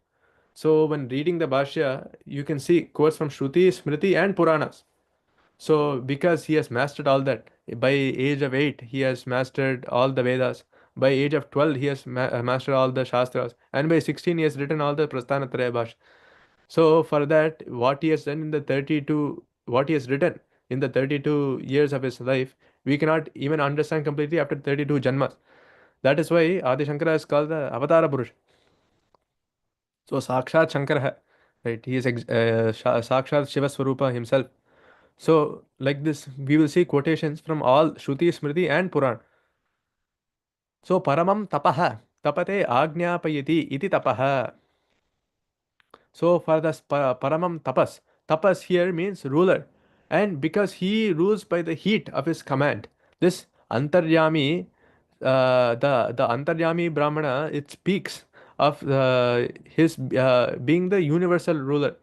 So when reading the Bhashya, you can see quotes from Shruti, Smriti, and Puranas. So because he has mastered all that, by age of 8, he has mastered all the Vedas. By age of 12, he has mastered all the Shastras. And by 16, he has written all the Prasthanatraya Bhashya. So for that, what he has done in the 32, what he has written in the 32 years of his life, we cannot even understand completely after 32 janmas. That is why Adi Shankara is called the Avatara Purush. So Sakshat Shankara, right? He is Sakshat Shiva Swarupa himself. So like this, we will see quotations from all Shruti, Smriti, and Puran. So Paramam Tapaha, Tapate Agnyapayati iti Tapaha. So for the Paramam Tapas, Tapas here means ruler. And because he rules by the heat of his command, this Antaryami, the Antaryami Brahmana, it speaks of his being the universal ruler.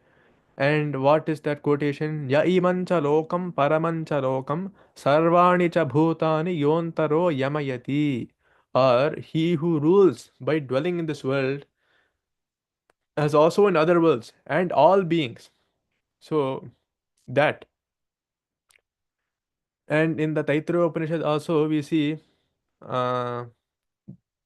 And what is that quotation? Ya imancha lokam paramancha lokam sarvani cha bhutani yontaro yamayati. Or he who rules by dwelling in this world as also in other worlds and all beings. So that. And in the Taittiriya Upanishad also we see, uh,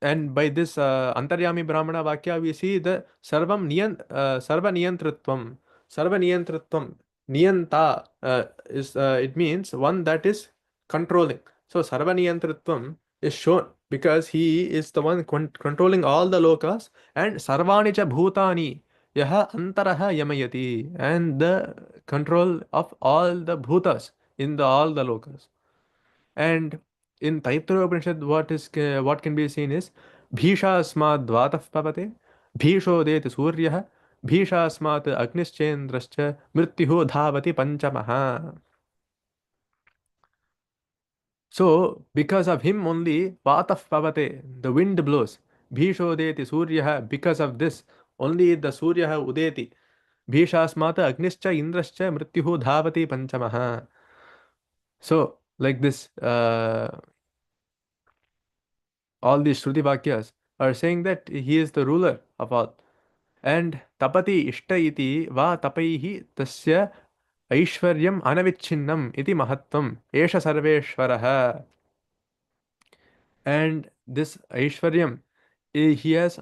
and by this Antaryami Brahmana Vakya we see the Sarva Niyantritvam. Sarva Niyantritvam. Niyanta is it means one that is controlling. So Sarva Niyantritvam is shown because he is the one controlling all the lokas and Sarvani cha Bhutani. Yaha Antaraha Yamayati, and the control of all the bhutas in the all the lokas. And in Taittiriya Upanishad, what can be seen is Bhishasmad Dvatah Pavate, Bhishodeti Suryah, Bhishasmat Agnischendrascha, Mrityuho Dhavati Panchamaha. So, because of him only, Vatah Pavate, the wind blows. Bhishodeti Suryah, because of this, only the Suryah Udeti. Bhishasmat Agnischa Indrascha, Mrityuho Dhavati Panchamaha. So, like this, all these Shruti Vakyas are saying that he is the ruler of all. And tapati ishta iti va tapaihi tasya aishwaryam anavichinnam iti mahatvam esha sarveshwaraha. And this aishwaryam, he has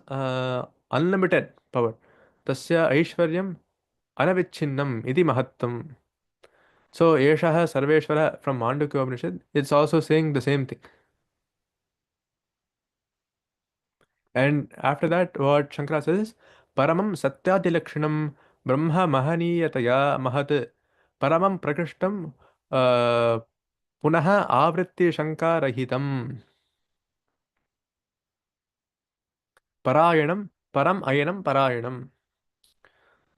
unlimited power. Tasya aishwaryam anavichinnam iti mahatvam. So esha sarveshwara from Mandukya Upanishad, it's also saying the same thing. And after that, what Shankara says, Paramam Satyadilakshanam Brahma Mahaniyataya Mahat Paramam Prakrishtam uh, Punaha Avritti Shankarahitam Parayanam Param Ayanam Parayanam.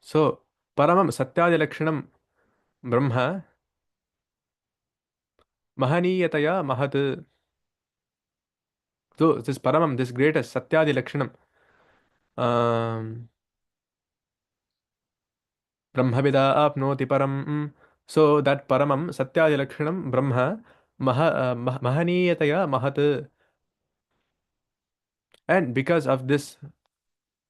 So, Paramam Satyadilakshanam Brahma Mahaniyataya Mahat. So, this Paramam, this greatest Satyadilakshanam. Um, ब्रह्मविदा आपनोति परम. So that paramam satyadi lakshanam brahma mahaniyataya mahat. And because of this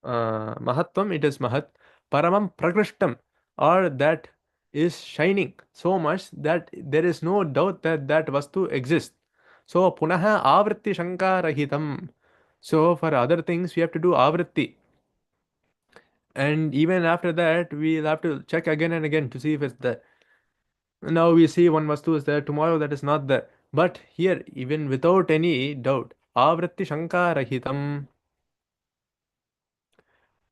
mahatvam, it is mahat. Paramam prakrishtam, or that is shining so much that there is no doubt that that vastu exists. So punaha avritti shankarahitam. So for other things we have to do avritti. And even after that, we'll have to check again and again to see if it's there. Now we see one vastu is there, tomorrow that is not there. But here, even without any doubt, avritti shankarahitam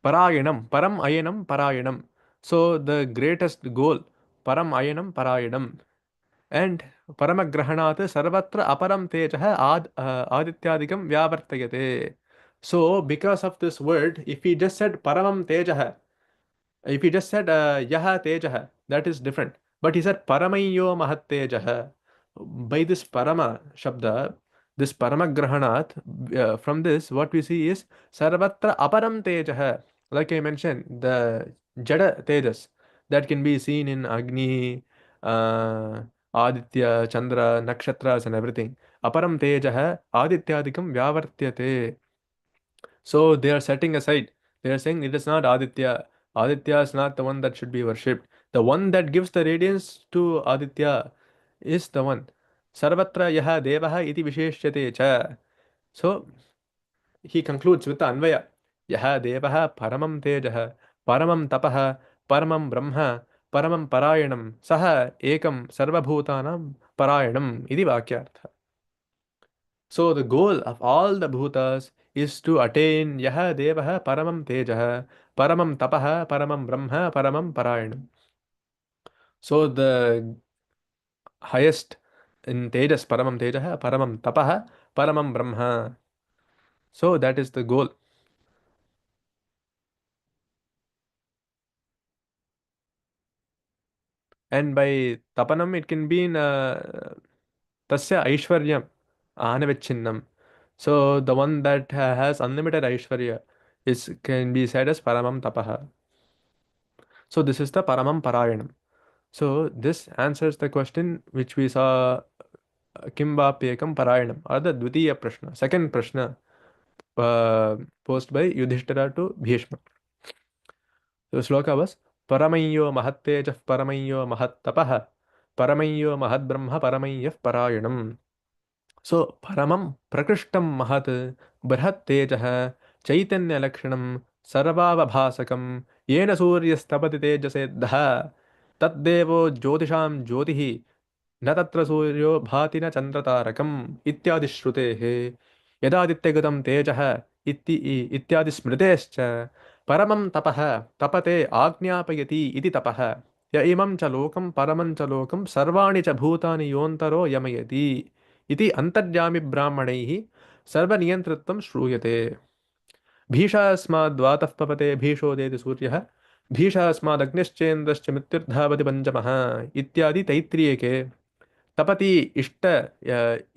parayanam, param ayanam parayanam. So the greatest goal, param ayanam parayanam. And paramagrahanat sarvatra aparam tejah adityadikam vyavartayate. So because of this word, if he just said paramam tejah, if he just said yaha tejah, that is different. But he said paramayo mahat tejah. By this parama shabda, this paramagrahanat, from this, what we see is sarvatra aparam tejah. Like I mentioned, the jada tejas that can be seen in Agni, uh, Aditya, Chandra, nakshatras, and everything. Aparam tejah adityadikam vyavartyate. So they are setting aside. They are saying it is not Aditya. Aditya is not the one that should be worshipped. The one that gives the radiance to Aditya is the one. Sarvatra yaha devaha iti visheshyate cha. So he concludes with the Anvaya. Yaha devaha paramam tejaha, paramam tapaha, paramam brahma, paramam parayanam, saha ekam sarvabhutanam parayanam iti vakyartha. So the goal of all the bhutas is to attain yaha devaha paramam tejaha, paramam tapaha, paramam brahma, paramam parayanam. So the highest in tejas, paramam tejaha, paramam tapaha, paramam brahma. So that is the goal. And by tapanam, it can be in tasya aishwaryam, anavichinnam. So the one that has unlimited aishwarya is can be said as paramam tapaha. So this is the paramam parayanam. So this answers the question which we saw Kim Vapyekam Parayanam or the Dvitiya Prashna, second Prashna posed by Yudhishthira to Bhishma. So Shloka was Paramayyo Mahattejah Paramayyo Mahattapah Paramayyo Mahadbrahma Paramayyah Parayanam. So Paramam Prakrishtam Mahat Brahat Tejah Chaitanya Lakshanam Sarvavabhasakam Yena Suryastapati Tejasedha Taddevo Jyotisham Jyotihi न तत्र सूर्यो भाति न चन्द्रतारकम् इत्यादि श्रुतेः यदादित्यगतं तेजः इत्यादि स्मृतेश्च परमं तपः तपते आज्ञापयति इति तपः य इमं च लोकं परमं च लोकं सर्वाणि च भूतानि योऽन्तरो यमयति इति अन्तर्यामि ब्राह्मणैः सर्वनियन्तृत्वं श्रूयते भीषास्माद्वातः पवते भीषोदेति सूर्यः भीषास्मादग्निश्चेन्द्रश्च मृत्युर्धावति पञ्चमः इत्यादि तैत्तिरीयके तपति इष्ट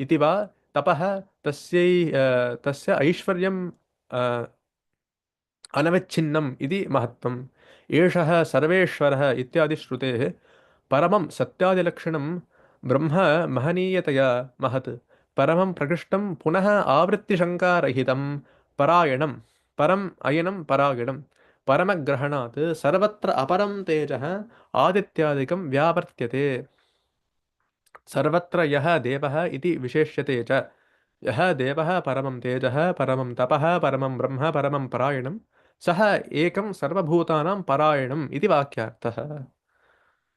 इति वा तपः तस्य ऐश्वर्यं अ, अनवच्छिन्नम् इति महत्त्वम् एषः सर्वेश्वरः इत्यादि श्रुतेः परमं सत्यादिलक्षणं ब्रह्म महनीयतया महत् परमं प्रकृष्टं पुनः आवृत्तिशङ्कारहितं परायणं परम् अयनं परायणं परमग्रहणात् सर्वत्र अपरं तेजः आदित्यादिकं व्यावर्त्यते सर्वत्र यः देवः इति विशेष्यते च यः देवः परमं तेजः परमं तपः परमं ब्रह्म परमं परायणं सः एकं सर्वभूतानां परायणम् इति वाक्यार्थः.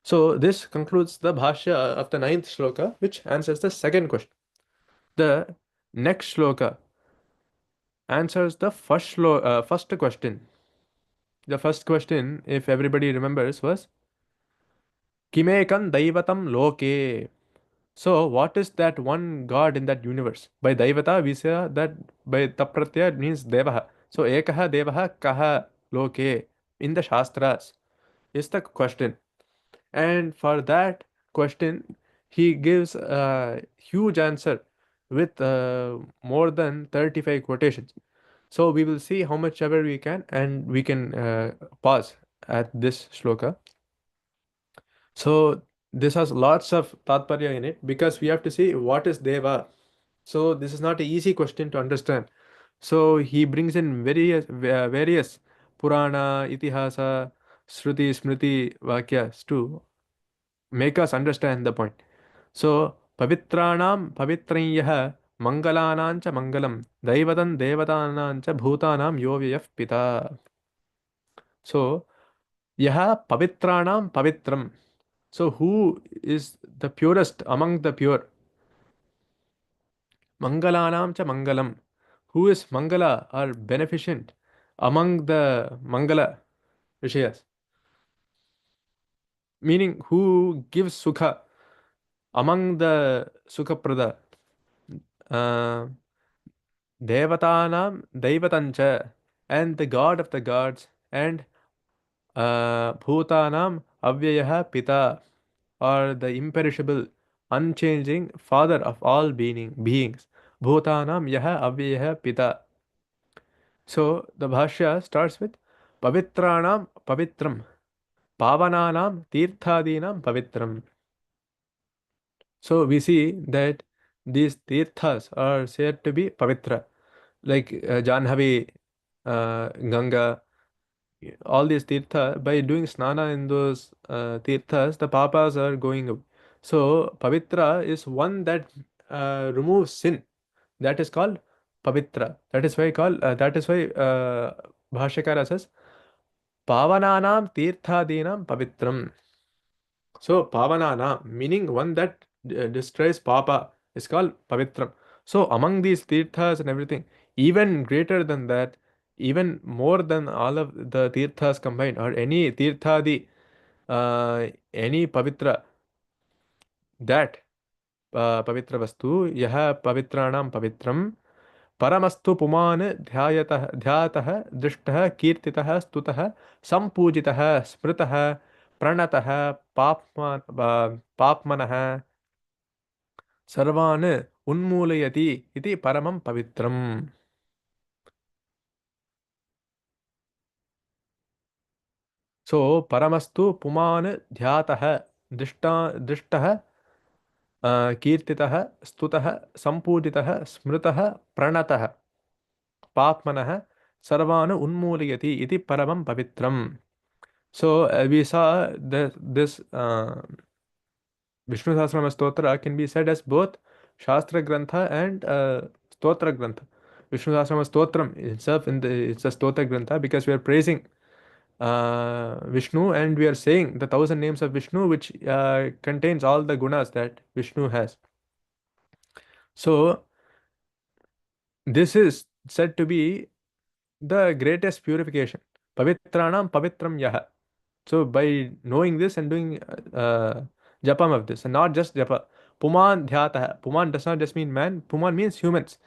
So this concludes the Bhashya of the ninth shloka, which answers the second question. The next shloka answers the first question. The first question, if everybody remembers, was Kimekam Daivatam Loke. So, what is that one God in that universe? By Daivata, we say that by Tapratyaya means Devaha. So, Ekaha Devaha Kaha Loke in the Shastras is the question. And for that question, he gives a huge answer with more than 35 quotations. So, we will see how much ever we can, and we can pause at this shloka. So this has lots of tatparya in it because we have to see what is Deva. So this is not an easy question to understand. So he brings in various Purana, Itihasa, Shruti, Smriti, Vakyas to make us understand the point. So Pavitranam Pavitranyah Mangalanancha Mangalam Daivatan Devatanancha Bhutanam Yovyaf Pita. So Yaha Pavitranam Pavitram. So, who is the purest among the pure? Mangalanam cha Mangalam. Who is Mangala or beneficent among the Mangala Rishiyas? Meaning, who gives Sukha among the Sukhaprada? Uh, Devatanam Daivatancha, and the god of the gods, and Bhutanam Avyayah Pita, or the imperishable, unchanging father of all beings. Bhutanam Yaha Avyayah Pita. So the Bhashya starts with Pavitranam Pavitram, Pavananam Tirthadinam Pavitram. So we see that these tirthas are said to be pavitra, like Janhavi, Ganga, all these tirtha. By doing snana in those tirthas, the papas are going away. So pavitra is one that removes sin. That is called pavitra. That is why Bhashyakara says pavananam tirthadinam pavitram. So Pavanana, meaning one that destroys Papa, is called Pavitram. So among these tirthas and everything, even greater than that, even more than all of the tirthas combined, or any tirthadi, any Pavitra, that Pavitra Vastu, Yaha Pavitranam Pavitram, परमस्तु पुमान् ध्यायतः ध्यातः दृष्टः कीर्तितः स्तुतः सम्पूजितः स्मृतः प्रणतः पाप्मनः सर्वान् उन्मूलयति इति परमं पवित्रम्. सो परमस्तु पुमान् ध्यातः दृष्टः कीर्तितः स्तुतः सम्पूजितः स्मृतः प्रणतः पाप्मनः सर्वान् उन्मूलयति इति परमं पवित्रम्. So we saw that this Vishnu Sahasranama Stotra can be said as both Shastra Grantha and Stotra Grantha. Vishnu Sahasranama Stotram itself it's a Stotra Grantha because we are praising Vishnu and we are saying the 1,000 names of Vishnu which contains all the gunas that Vishnu has. So this is said to be the greatest purification. Pavitranam Pavitram Yaha. So by knowing this and doing japam of this, and not just japa, puman dhyatah. Puman does not just mean man. Puman means humans.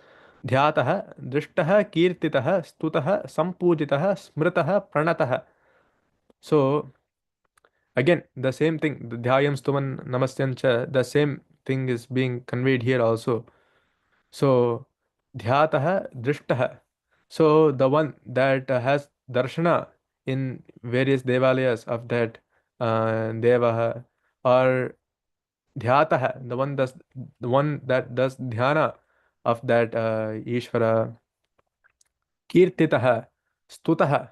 Dhyatah, drishtah, kirtitah, stutah, sampujitah, smritah, pranatah. So again, the same thing. The dhyayam stuman namasyancha. The same thing is being conveyed here also. So dhyatah, drishtah. So the one that has darshana in various devalayas of that devaha, or dhyatah, the one that does dhyana of that Ishvara, kirtitah, stutah,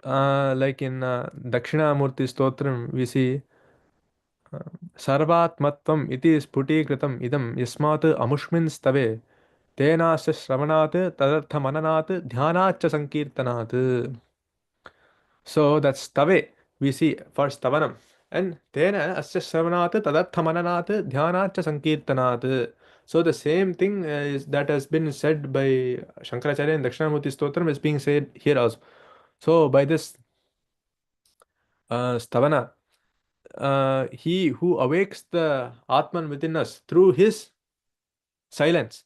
like in Dakshinamurti Stotram we see सर्वात्मत्वम् इति स्फुटीकृतम् इदं यस्मात् अमुष्मिन् स्तवे तेनास्य श्रवणात् तदर्थमननात् ध्यानाच्च संकीर्तनात्. So that's stave we see for stavanam, and tena asya shravanat tadarthamananat dhyanat sankirtanat. So the same thing is that has been said by Shankaracharya in Dakshinamurti Stotram is being said here also. So by this stavana, he who awakes the Atman within us through his silence,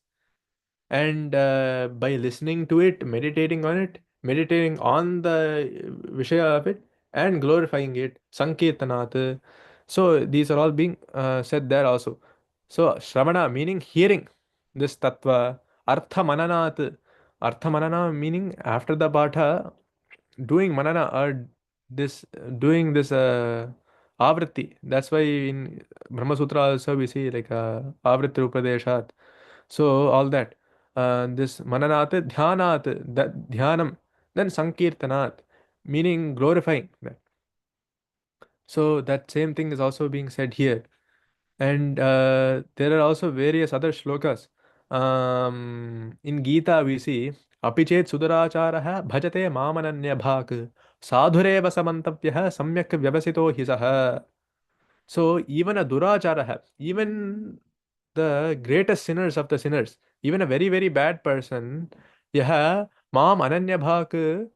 and by listening to it, meditating on it, meditating on the Vishaya of it, and glorifying it, Sankirtanat. So these are all being said there also. So Shravana meaning hearing this Tattva, Artha Mananat, Artha Manana meaning after the Patha, doing Manana or this doing this Avriti. That's why in Brahma Sutra also we see like Avritti Upadeshat. So all that. This Mananat, Dhyanat, that Dhyanam, then Sankirtanat, meaning glorifying that. So that same thing is also being said here. And there are also various other shlokas. In Gita we see Apichet Sudaracharah Bhajate Mamananya Bhak Sadhureva Samantavyah Samyak Vyavasito Hisaha. So even a Durachara, even the greatest sinners of the sinners, even a very, very bad person, Yaha Mam Ananya Bhak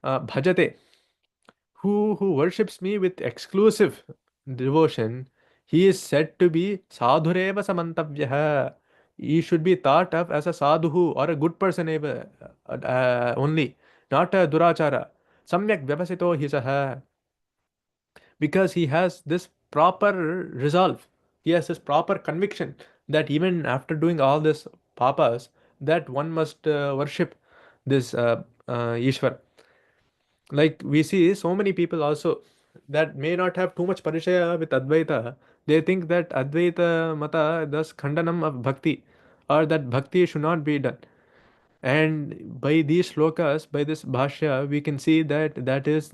Bhajate, who worships me with exclusive devotion, he is said to be Sadhureva Samantavyah, he should be thought of as a sadhu or a good person only, not a durachara. Samyak vyavasito hisaha, because he has this proper resolve, he has this proper conviction that even after doing all this papas, that one must worship this Ishwar. Like we see so many people also that may not have too much parishaya with Advaita. They think that Advaita Mata does khandanam of bhakti, or that bhakti should not be done. And by these slokas, by this bhashya, we can see that that is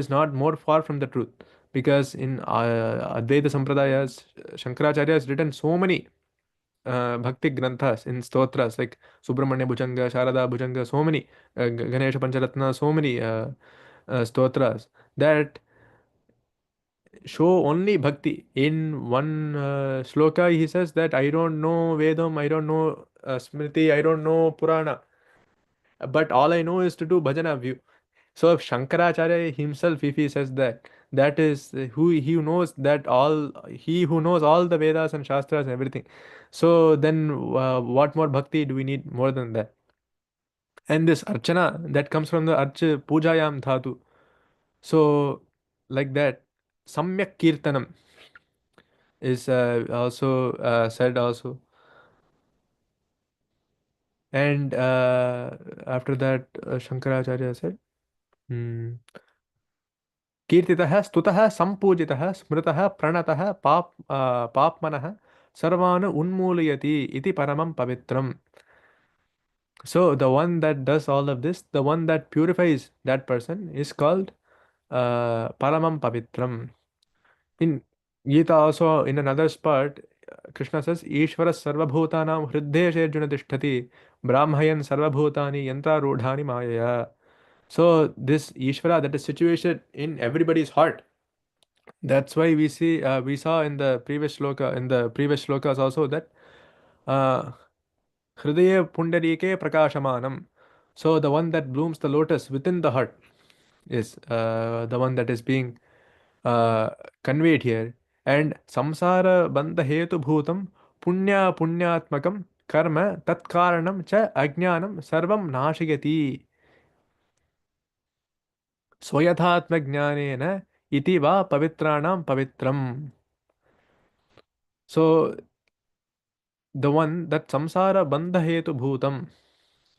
not more far from the truth. Because in Advaita Sampradayas, Shankaracharya has written so many bhakti granthas in stotras like Subramanya Bhujanga, Sharada Bhujanga, so many Ganesha Pancharatna, so many stotras that show only bhakti. In one shloka, he says that I don't know Vedam, I don't know Smriti, I don't know Purana, but all I know is to do bhajana view. So if Shankaracharya himself, if he says that, that is who he knows that all, he who knows all the Vedas and Shastras and everything. So then, what more bhakti do we need more than that? And this archana that comes from the arch pujayam dhatu. So like that, samyak kirtanam is also said also. And after that, Shankaracharya said, hmm, कीर्तितः स्तुतः सम्पूजितः स्मृतः प्रणतः पाप्मनः सर्वान् उन्मूलयति इति परमं पवित्रम्. So the one that does all of this, the one that purifies that person is called paramam pavitram. In Gita also, in another part, Krishna says, Ishvara sarvabhutanam hriddeshe arjuna tishtati brahmayan sarvabhutani yantrarudhani mayaya. So this Ishvara that is situated in everybody's heart. That's why we saw in the previous shloka, in the previous shlokas also, that uh, Hridaya Pundarike Prakashamanam. So the one that blooms the lotus within the heart is the one that is being uh, conveyed here. And samsara bandha hetu bhutam punyatmakam karma tatkaranam cha ajnanam sarvam nashigati swayathatmajnanena iti va pavitranam pavitram. So the one that samsara bandha hetu bhutam.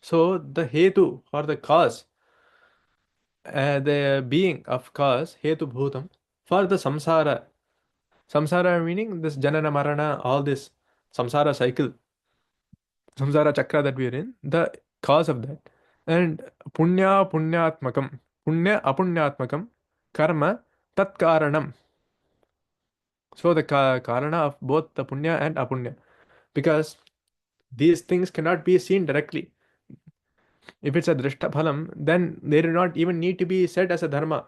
So the hetu or the cause, the being of cause, hetu bhutam, for the samsara. Samsara meaning this janana marana, all this samsara cycle, samsara chakra that we are in, the cause of that. And punyatmakam, punya apunyatmakam, karma tat karanam. So the karana of both the punya and apunya. Because these things cannot be seen directly. If it's a drishta phalam, then they do not even need to be said as a dharma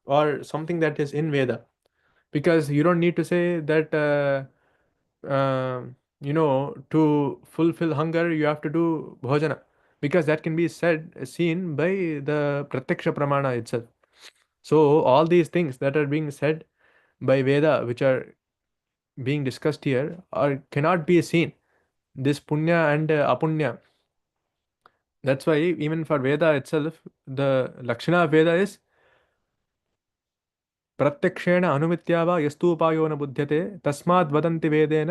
or something that is in Veda. Because you don't need to say that, to fulfill hunger, you have to do bhojana. Because that can be seen by the pratyaksha pramana itself. So all these things that are being said by Veda, which are being discussed here, cannot be seen. This punya and apunya. That's why even for Veda itself, the Lakshana of Veda is प्रत्यक्षेण अनुमित्या वा यस्तूपायो न बुध्यते तस्माद् वदन्ति वेदेन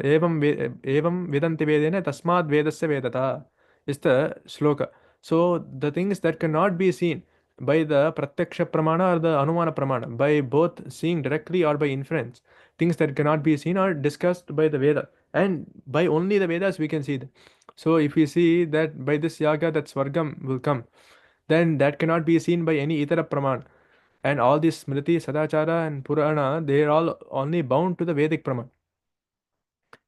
एवं विदन्ति वेदेन तस्माद् वेदस्य वेदता is the shloka. So the things that cannot be seen by the pratyaksha pramana or the anumana pramana, by both seeing directly or by inference, things that cannot be seen are discussed by the Veda, and by only the Vedas we can see them. So if we see that by this yaga that Swargam will come, then that cannot be seen by any itara pramana. And all these Smriti, Sadachara, and Purana, they are all only bound to the Vedic Pramana.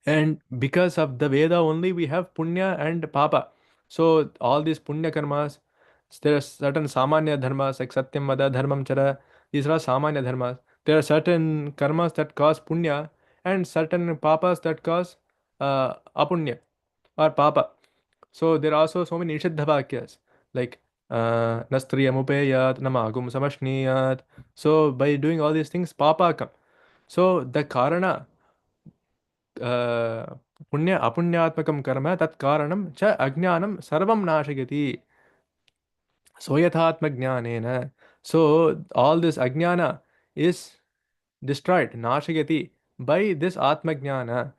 And because of the Veda only, we have Punya and Papa. So all these Punya karmas, there are certain Samanya dharmas like Satyam, Vada, Dharmam, Chara. These are all Samanya dharmas. There are certain karmas that cause Punya and certain Papas that cause Apunya or Papa. So there are also so many Nishiddha Vakyas like Nastriyamupeyat, Namagum Samashniyat. So by doing all these things, Papa come. So the Karana, पुण्य अपुण्यात्मकं कर्म तत्कारणं च अज्ञानं सर्वं नाशयति. So yathatmajnanena. So all this ajnana is destroyed, nashayati, by this atmajnana.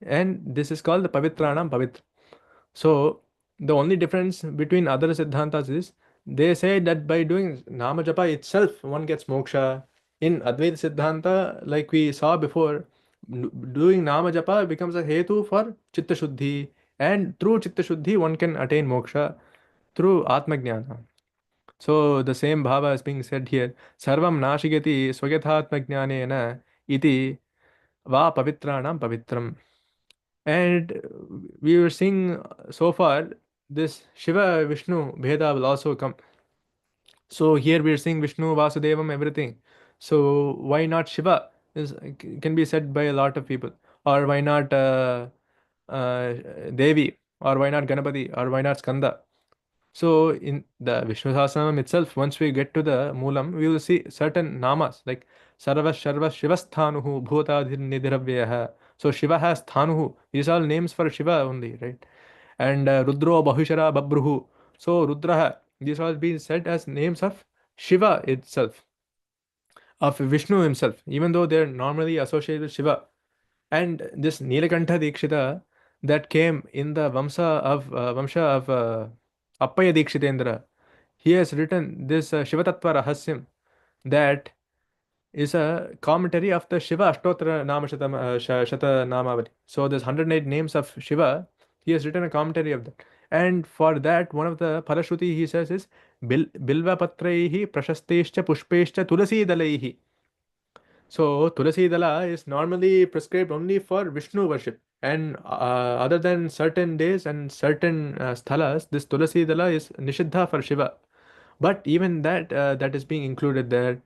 And this is called the pavitranam pavitra. So the only difference between other siddhantas is they say that by doing nama japa itself one gets moksha. In Advaita Siddhanta, like we saw before, doing nama japa becomes a hetu for chitta shuddhi, and through chitta shuddhi one can attain moksha through atmajnana. So the same bhava is being said here. Sarvam nashigati swayathatmajnanena iti va pavitranam pavitram. And we were seeing so far this Shiva Vishnu Bheda will also come. So here we are seeing Vishnu, Vasudevam, everything. So why not Shiva? Is can be said by a lot of people. Or why not uh, Devi? Or why not Ganapati? Or why not Skanda? So in the Vishnu Sahasranam itself, once we get to the Moolam, we will see certain namas like Sarva Sharva Shivasthanuhu Bhutadhir Nidhravyaha. So Shiva has Thanuhu. These are all names for Shiva only, right? And Rudro Bahushara Babruhu. So Rudraha. These are all being said as names of Shiva itself, of Vishnu himself, even though they're normally associated with Shiva. And this Nilakantha Dikshita that came in the Vamsha of Appaya Dikshitendra, he has written this Shivatattva Rahasyam that is a commentary of the Shiva Ashtotra Shata Namavali. So there's 108 names of Shiva. He has written a commentary of that. And for that, one of the Parashruti he says is Bilva Patraihi Prashastescha Pushpescha Tulasi Dalaihi. So Tulasi Dala is normally prescribed only for Vishnu worship. And other than certain days and certain sthalas, this Tulasi Dala is Nishiddha for Shiva. But even that, that is being included there.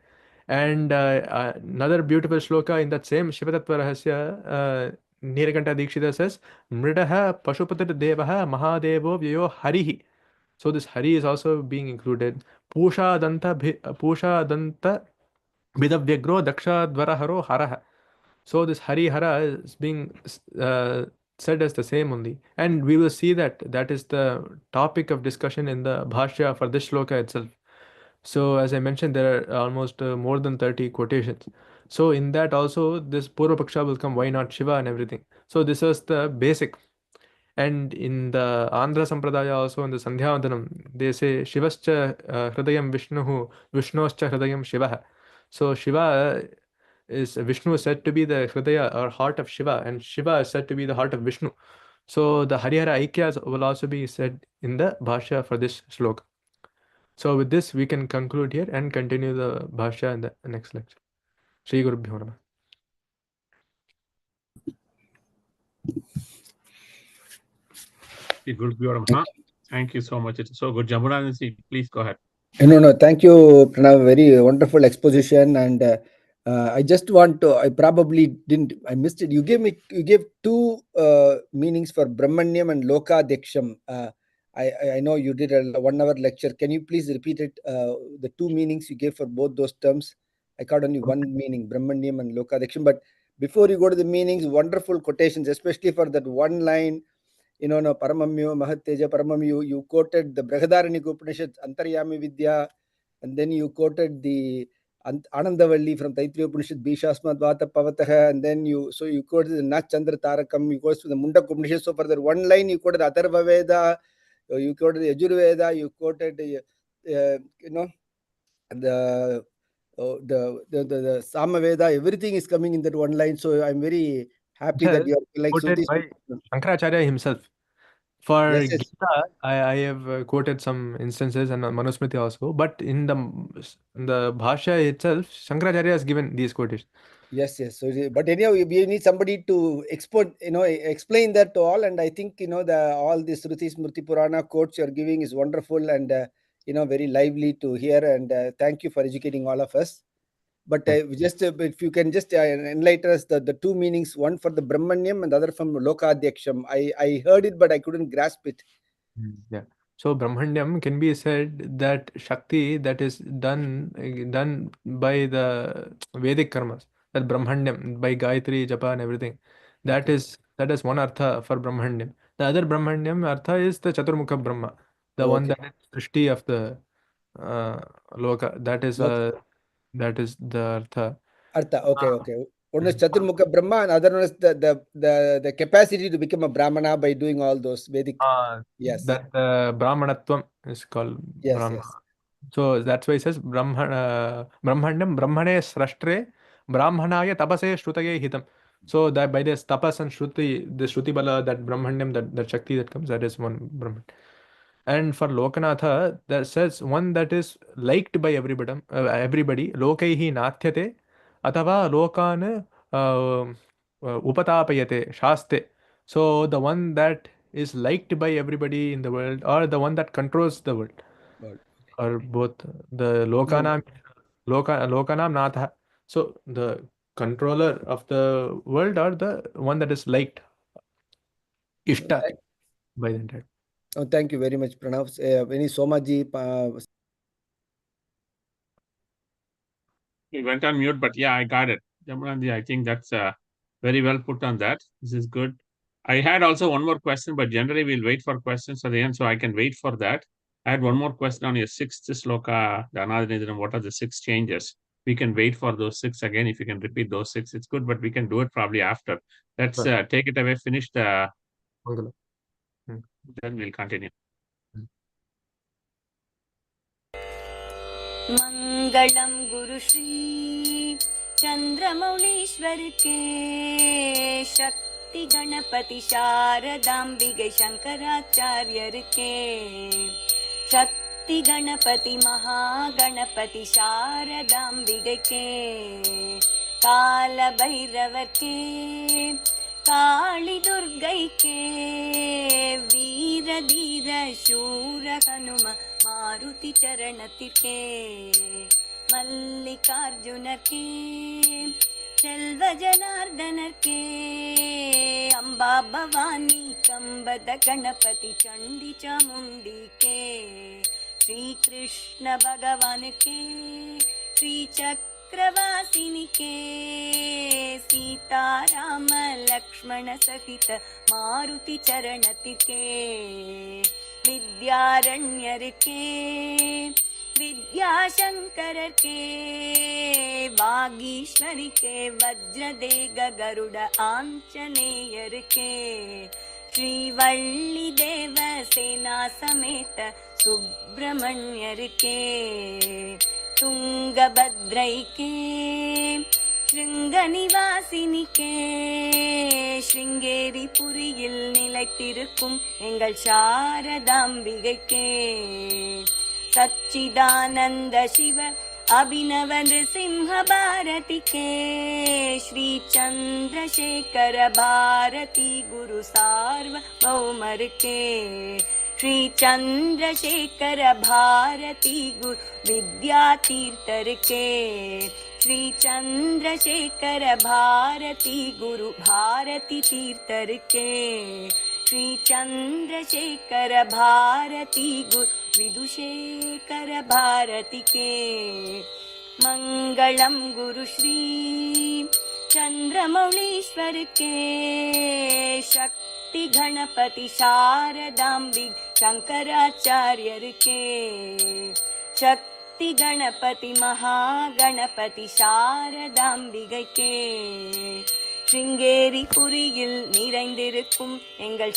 And another beautiful shloka in that same Shivatattva Rahasya, Nilakanta Dikshita says, Mridaha Pashupatir Devaha Mahadevo Vyayo Harihi. So this Hari is also being included. Pusha Danta Bhidavyagro Daksha Dvaraharo Haraha. So this Hari Hara is being said as the same only. And we will see that that is the topic of discussion in the Bhashya for this shloka itself. So as I mentioned, there are almost more than 30 quotations. So in that also, this Purva Paksha will come, why not Shiva and everything. So this is the basic. And in the Andhra Sampradaya also, in the Sandhyavandanam, they say Shivascha Hridayam Vishnuhu, Vishnoscha Hridayam Shivaha. So Shiva is Vishnu is said to be the Hridaya or heart of Shiva, and Shiva is said to be the heart of Vishnu. So the Harihara Aikyas will also be said in the Bhashya for this shloka. So with this, we can conclude here and continue the Bhashya in the next lecture. Shri Guru Bhyo Namah. Thank you so much. It's so good. Jamuna, please go ahead. No, thank you, Pranav. Very wonderful exposition. And I just want to, I probably didn't, I missed it. You gave two meanings for Brahmanyam and Loka Deksham. I know you did a 1 hour lecture. Can you please repeat it? The two meanings you gave for both those terms. I got only one meaning, Brahmanyam and Loka Deksham. But before you go to the meanings, wonderful quotations, especially for that one line. No, Paramamyo, Mahateja, Paramamyo, you quoted the Brihadaranyaka Upanishad, Antaryami Vidya, and then you quoted the Anandavalli from Taittiriya Upanishad, Bhishasma Dvata Pavataha, and then you quoted the Nach Chandra Tarakam, you quoted the Mundak Upanishad. So for that one line, you quoted Atharva Veda, you quoted the Yajurveda, you quoted the, the Samaveda, everything is coming in that one line. So I'm very happy that you are like quoted by Shankaracharya himself. For yes. Gita, I have quoted some instances and Manusmriti also, but in the Bhashya itself, Shankaracharya has given these quotations. Yes. So, but anyhow, we need somebody to explain that to all. And I think all these Shruti Smriti Purana quotes you're giving is wonderful and very lively to hear. And thank you for educating all of us. But just if you can just enlighten us the two meanings, one for the Brahmanyam and the other from Lokadhyaksham. I heard it, but I couldn't grasp it. Yeah. So Brahmanyam can be said that Shakti that is done by the Vedic karmas, that Brahmanyam by Gayatri, Japa and everything. That Okay. is one artha for Brahmanyam. The other Brahmanyam artha is the Chaturmukha Brahma, the one Okay. that is Srishti of the Loka. Loka. That is the artha. Artha. Okay. Okay. One is Mm. Chaturmukha Brahma, and other one is the capacity to become a Brahmana by doing all those Vedic. Yes. That Brahmanatvam is called Yes. Brahma. Yes. So that's why it says Brahmanyam Brahmane Srashtre Brahmanaya Tapase Shrutaye Hitam. So that by this tapas and Shruti, the Shruti Bala, that Brahmanyam, that Shakti that comes, that is one Brahman. And for Lokanatha, that says one that is liked by everybody. Lokaihi nathyate atava lokan upatapayate shaste. So the one that is liked by everybody in the world, or the one that controls the world, God. or both. The No. Lokanam Natha. So the controller of the world, or the one that is liked, Ishta by the entire. Oh, thank you very much, Pranav. Any Somaji. We went on mute, but yeah, I got it. Jambanandi, I think that's very well put on that. This is good. I had also one more question, but generally we'll wait for questions at the end, so I can wait for that. I had one more question on your sixth sloka, the Anadinidram. What are the 6 changes? We can wait for those 6 again. If you can repeat those 6, it's good, but we can do it probably after. Let's take it away, finish the, Mangala. Hmm. then we'll continue. मङ्गलं गुरुश्री चन्द्रमौळीश्वर के शक्ति गणपति शारदाम्बिके शङ्कराचार्यर के शक्ति गणपति महागणपति शारदाम्बिके के काल भैरव के काली दुर्गै के वीर धीर शूर हनुम मारुति चरणतिर्के मल्लिकार्जुनर के செல்வ ஜனார்தனர் கே அம்பா பவானி கம்பத கணபதி சண்டி சாமுண்டி கே ஸ்ரீ கிருஷ்ண பகவான் கே ஸ்ரீ சக்கரவாசினி கே சீதாராம லக்ஷ்மண சகித மாருதி சரணத்திற்கே வித்யாரண்யர் கே विद्याशंकर के वागीश्वरी के वज्रदेग गरुड़ आंजनेयर के श्रीवल्ली देव सेना समेत सुब्रह्मण्यर के तुंगभद्रै के श्रृंगनिवासिनी के श्रृंगेरी पुरिயில் நிலைத்திருக்கும் எங்கள் சாரதாம்பிகைக்கே सच्चिदानंद शिव अभिनव नृसिंह भारती के श्री चंद्रशेखर भारती गुरु सार्वभौमर के श्री चंद्रशेखर भारती गुरु विद्यातीर्थर के श्री चंद्रशेखर भारती गुरु भारती तीर्थर के श्री चंद्रशेखर भारती गुरु विदुशेखर भारती के मंगलम गुरु श्री चंद्रमौळीश्वर के शक्ति गणपति शारदाम्बिक शंकराचार्यर के शक्ति गणपति महागणपति शारदाம்பிகை के श्रृंगेरी पुरिயில் நிறைந்திருக்கும் எங்கள்